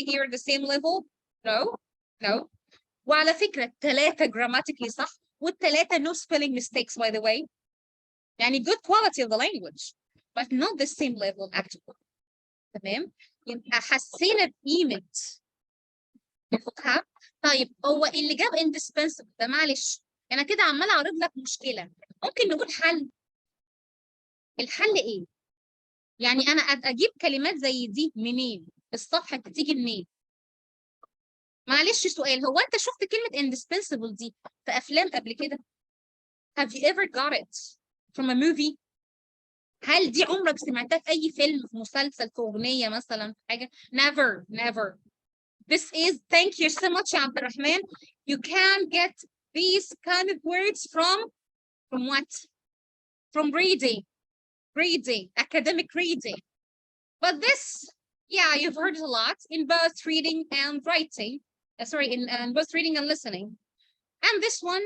here the same level? No. وعلى فكرة الثلاثة grammatically صح والثلاثة no spelling mistakes by the way. يعني good quality of the language but not the same level actually. تمام؟ يبقى حسينا بقيمة الفوكاب. طيب هو اللي جاب indispensable ده معلش أنا كده عمالة أعرض لك مشكلة. ممكن نقول حل. الحل إيه؟ يعني أنا أجيب كلمات زي دي منين؟ الصفحة بتيجي منين؟ معلش سؤال هو انت شفت كلمة indispensable دي في افلام قبل كده؟ Have you ever got it from a movie؟ هل دي عمرك سمعتها في اي فيلم في مسلسل في اغنية مثلا في حاجة؟ Never. This is thank you so much يا عبد الرحمن. You can get these kind of words from what? From reading, academic reading. But this, yeah, you've heard it a lot in both reading and writing. In both reading and listening. And this one,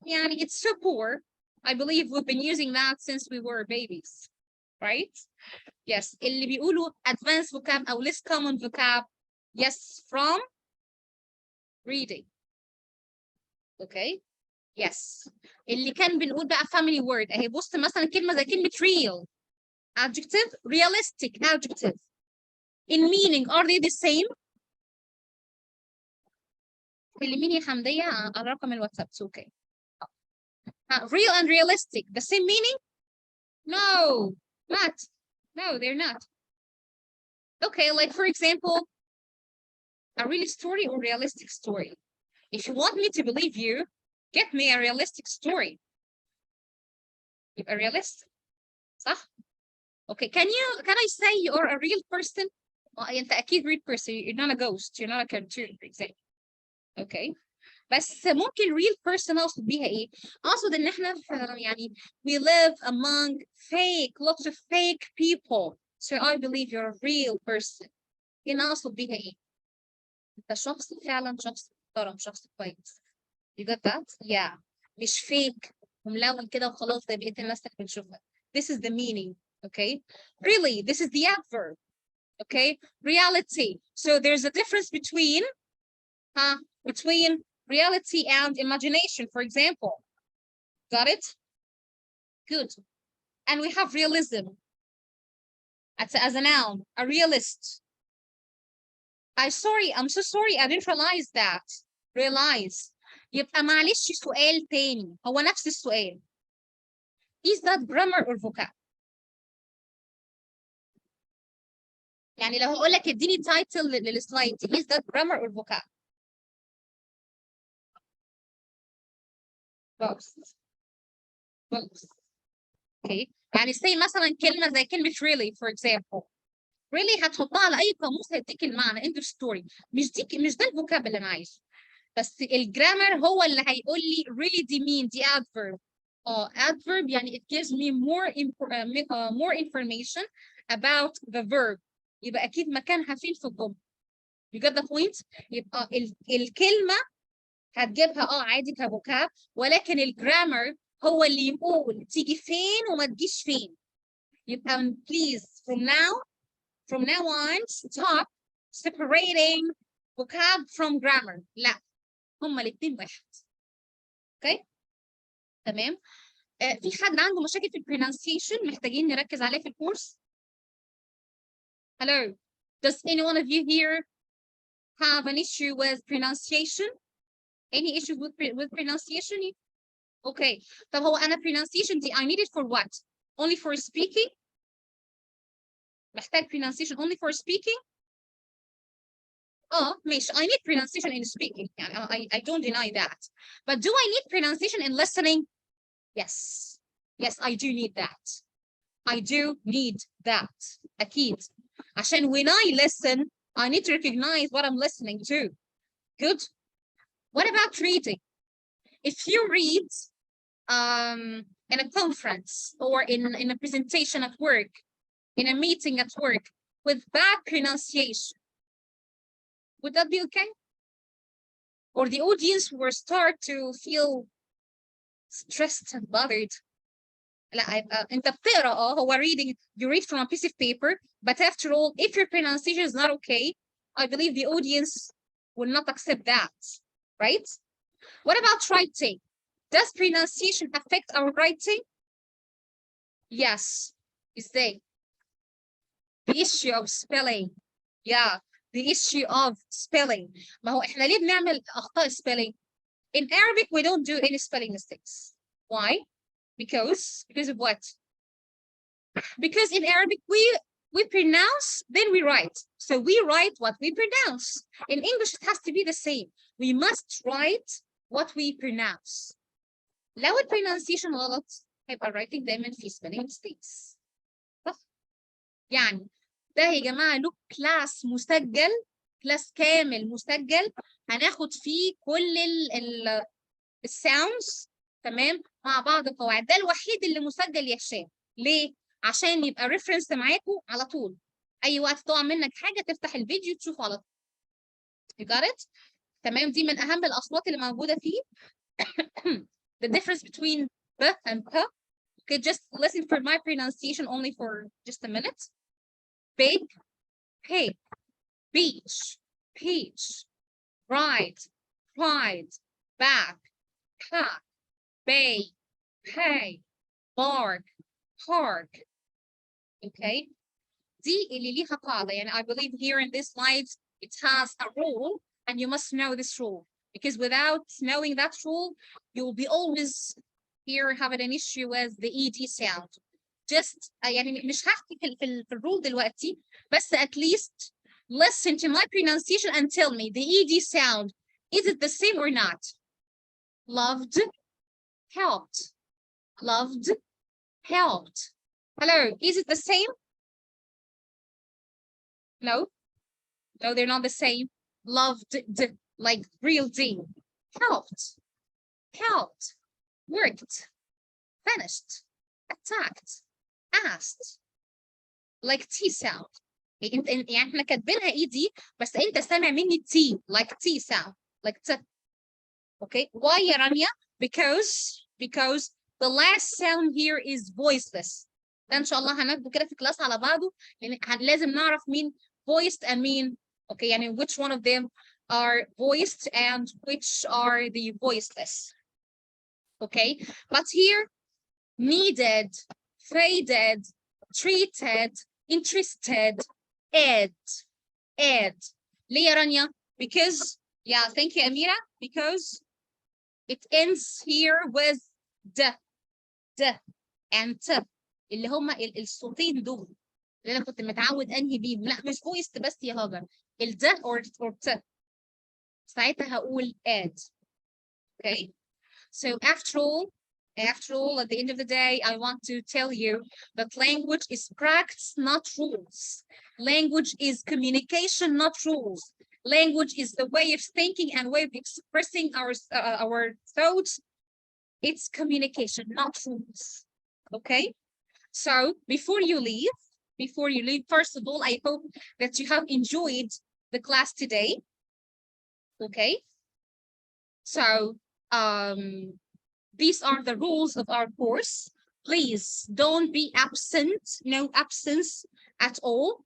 yeah, it's so poor. I believe we've been using that since we were babies, right? Yes, اللي بيقولوا advanced vocab أو less common vocab. Yes, from reading. Okay. Yes. اللي كان بنقول بقى family word. أهي بص مثلا كلمة زي كلمة real. Adjective, realistic adjective. In meaning, are they the same؟ كلميني يا حمدية على رقم الواتساب. It's okay. Real and realistic, the same meaning? No, they're not. Okay, like for example, a real story or realistic story. If you want me to believe you, get me a realistic story. A realistic. صح? Okay, can I say you're a real person? أنت أكيد real person. You're not a ghost. You're not a cartoon, for example. Okay. بس ممكن real person اقصد بيها ايه؟ اقصد ان احنا يعني we live among lots of fake people. So I believe you're a real person. هنا اقصد بيها ايه؟ انت شخص فعلا شخص محترم شخص كويس. You got that? Yeah. مش fake وملون كده وخلاص زي بقية الناس اللي بنشوفها. This is the meaning Okay, really, this is the adverb. Okay, reality. So there's a difference between reality and imagination, for example. Got it? Good. And we have realism as a noun, a realist. I'm so sorry, I didn't realize that. Realize. يبقى معلش سؤال تاني، هو نفس السؤال. Is that grammar or vocab؟ يعني لو هقول لك اديني تايتل للسلايد دي، is that grammar or vocab؟ both. both. Okay. يعني say مثلا كلمة زي كلمة really for example. really هتحطها على أي قاموس هيديك المعنى end of story. مش ده الفوكاب اللي أنا عايزه. بس الجرامر هو اللي هيقول لي really دي مين، دي adverb. adverb يعني it gives me more information about the verb. يبقى أكيد مكانها فين في الجملة. You get the point؟ يبقى الكلمة هتجيبها عادي كفوكاب، ولكن الجرامر هو اللي يقول تيجي فين وما تجيش فين. يبقى please from now on stop separating vocab from grammar. لا، هما الاثنين واحد. اوكي تمام. في حد عنده مشاكل في pronunciation محتاجين نركز عليه في الكورس؟ Hello, does any one of you here have an issue with pronunciation? Any issues with pronunciation? Okay. طب هو أنا pronunciation دي I need it for what? Only for speaking? محتاج pronunciation only for speaking? ماشي. I need pronunciation in speaking. يعني I don't deny that. But do I need pronunciation in listening? Yes. Yes, I do need that. I do need that. أكيد. عشان when I listen, I need to recognize what I'm listening to. Good. What about reading? If you read in a conference or in a presentation at work, in a meeting at work with bad pronunciation, would that be okay? Or the audience will start to feel stressed and bothered. لا انت بتقرا هو reading, you read from a piece of paper, but after all, if your pronunciation is not okay, I believe the audience will not accept that, right? What about writing? Does pronunciation affect our writing? Yes. ازاي؟ The issue of spelling. Yeah, the issue of spelling. ما هو احنا ليه بنعمل اخطاء spelling? In Arabic, we don't do any spelling mistakes. Why? Because of what? Because in Arabic, we pronounce, then we write. So we write what we pronounce. In English, it has to be the same. We must write what we pronounce. لو pronunciation غلط هيبقى writing دايما في spelling mistakes. صح؟ يعني ده يا جماعة له كلاس مسجل، كلاس كامل مسجل هناخد فيه كل الساوندز تمام مع بعض القواعد. ده الوحيد اللي مسجل يا هشام. ليه؟ عشان يبقى ريفرنس معاكم على طول. اي وقت تقع منك حاجه تفتح الفيديو تشوفه على طول. You got it؟ تمام. دي من اهم الاصوات اللي موجوده فيه. The difference between b and p. Okay, just listen for my pronunciation only for just a minute. Big, pig, beach, peach, ride, pride, back, pack, bay, pay, bark, park. Okay. دي اللي ليها قاعدة. يعني I believe here in this slide it has a rule and you must know this rule, because without knowing that rule you will be always here having an issue with the ed sound. Just يعني مش هحكي في الرول دلوقتي، بس at least listen to my pronunciation and tell me the ed sound, is it the same or not? Loved, helped, loved, helped. Hello, is it the same? No, they're not the same. Loved, like real D. Helped, helped, worked, finished, attacked, asked. Like T sound. يعني احنا كاتبينها اي دي بس انت سامع مني T, like T sound, like T. Okay, why يا رانيا? Because the last sound here is voiceless. ده ان شاء الله هناخده كده في كلاس على بعضه، لان لازم نعرف مين voiced and مين okay يعني which one of them are voiced and which are the voiceless. Okay, but here needed, faded, treated, interested, add. ليه يا رانيا؟ Because yeah, thank you Amira, because it ends here with d and t اللي هما الصوتين دول اللي انا كنت متعود انهي بيهم. لا مش voiced بس يا هاجر، الد or t ساعتها هقول add. Okay, so after all, at the end of the day, I want to tell you that language is practice, not rules. Language is communication, not rules. Language is the way of thinking and way of expressing our thoughts. It's communication, not rules. Okay? So before you leave, first of all, I hope that you have enjoyed the class today. Okay? So, these are the rules of our course. Please don't be absent, no absence at all,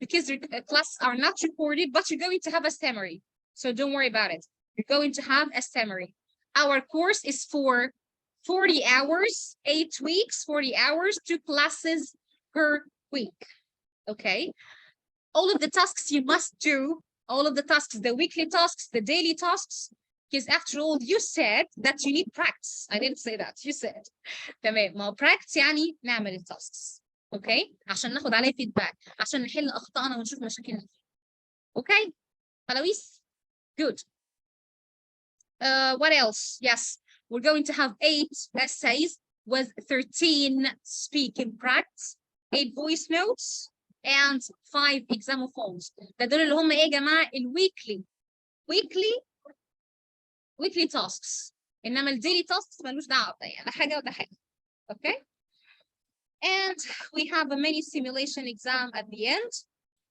because your classes are not recorded, but you're going to have a summary. So don't worry about it. You're going to have a summary. Our course is for 40 hours, 8 weeks, 40 hours, 2 classes per week. Okay? All of the tasks you must do, all of the tasks, the weekly tasks, the daily tasks, because after all, you said that you need practice. I didn't say that. You said. تمام. ما هو practice يعني نعمل الtasks. Okay? عشان ناخد عليه feedback. عشان نحل أخطائنا ونشوف مشاكلنا. Okay? خلاويص? Good. What else? Yes. We're going to have 8 essays with 13 speaking practice, 8 voice notes, and 5 examophones. ده دول اللي هم إيه يا جماعة؟ weekly tasks. انما الديلي tasks ملوش دعوه يعني ده حاجه وده حاجه. Okay, and we have a mini simulation exam at the end.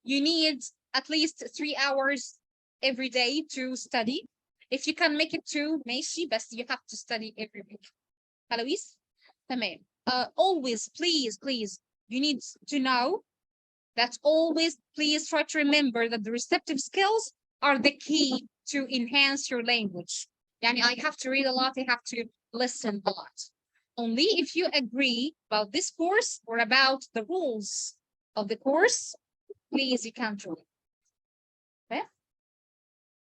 You need at least 3 hours every day to study. If you can make it 2 ماشي بس you have to study every week. خلاويص؟ تمام. Always please you need to know that always please try to remember that the receptive skills are the key to enhance your language. Yani I have to read a lot, I have to listen a lot. Only if you agree about this course or about the rules of the course, please you can join. Okay?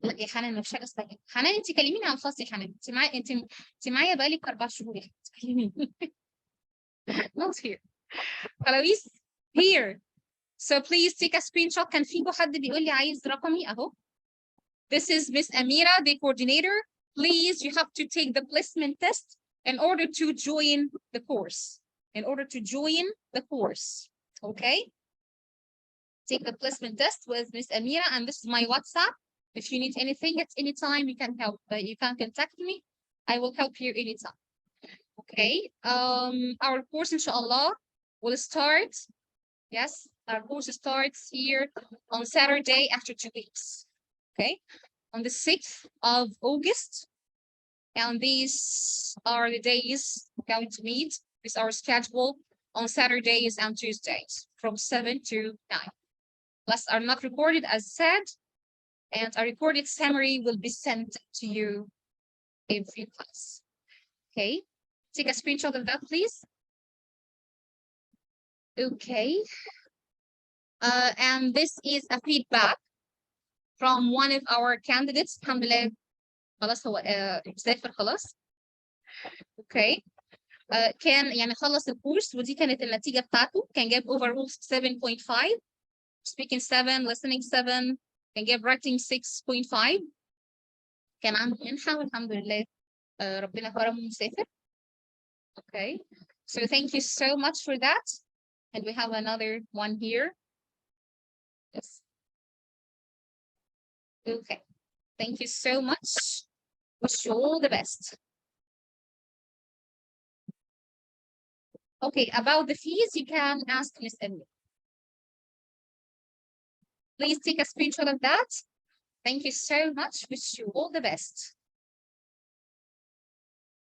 لا يا حنان مفيش حاجه اسمها كده. حنان انت كلميني عن الخاص يا حنان. انت معايا بقالك 4 شهور يا حنان. كلميني. Not here. خلاويص here. So please take a screenshot. كان في حد بيقول لي عايز رقمي اهو. This is Miss Amira, the coordinator. Please, you have to take the placement test in order to join the course. Okay? Take the placement test with Miss Amira, and this is my WhatsApp. If you need anything at any time, you can help. You can contact me. I will help you anytime. Okay? Our course, inshallah, will start. Yes, our course starts here on Saturday after 2 weeks. Okay? On the 6th of August, and these are the days we're going to meet. This is our schedule on Saturdays and Tuesdays from 7 to 9. Classes are not recorded as said, and a recorded summary will be sent to you every class. Okay, take a screenshot of that, please. Okay, and this is a feedback from one of our candidates. Alhamdulillah, خلاص هو مسافر خلاص. اوكي كان يعني خلص الكورس ودي كانت النتيجة بتاعته. كان جاب overall 7.5, speaking 7, listening 7, كان جاب writing 6.5. كان عنده منحة والحمد لله ربنا كرمه مسافر. Okay, so thank you so much for that. And we have another one here. Yes. Okay, thank you so much. Wish you all the best. Okay, about the fees, you can ask Miss Emily. Please take a screenshot of that. Thank you so much. Wish you all the best.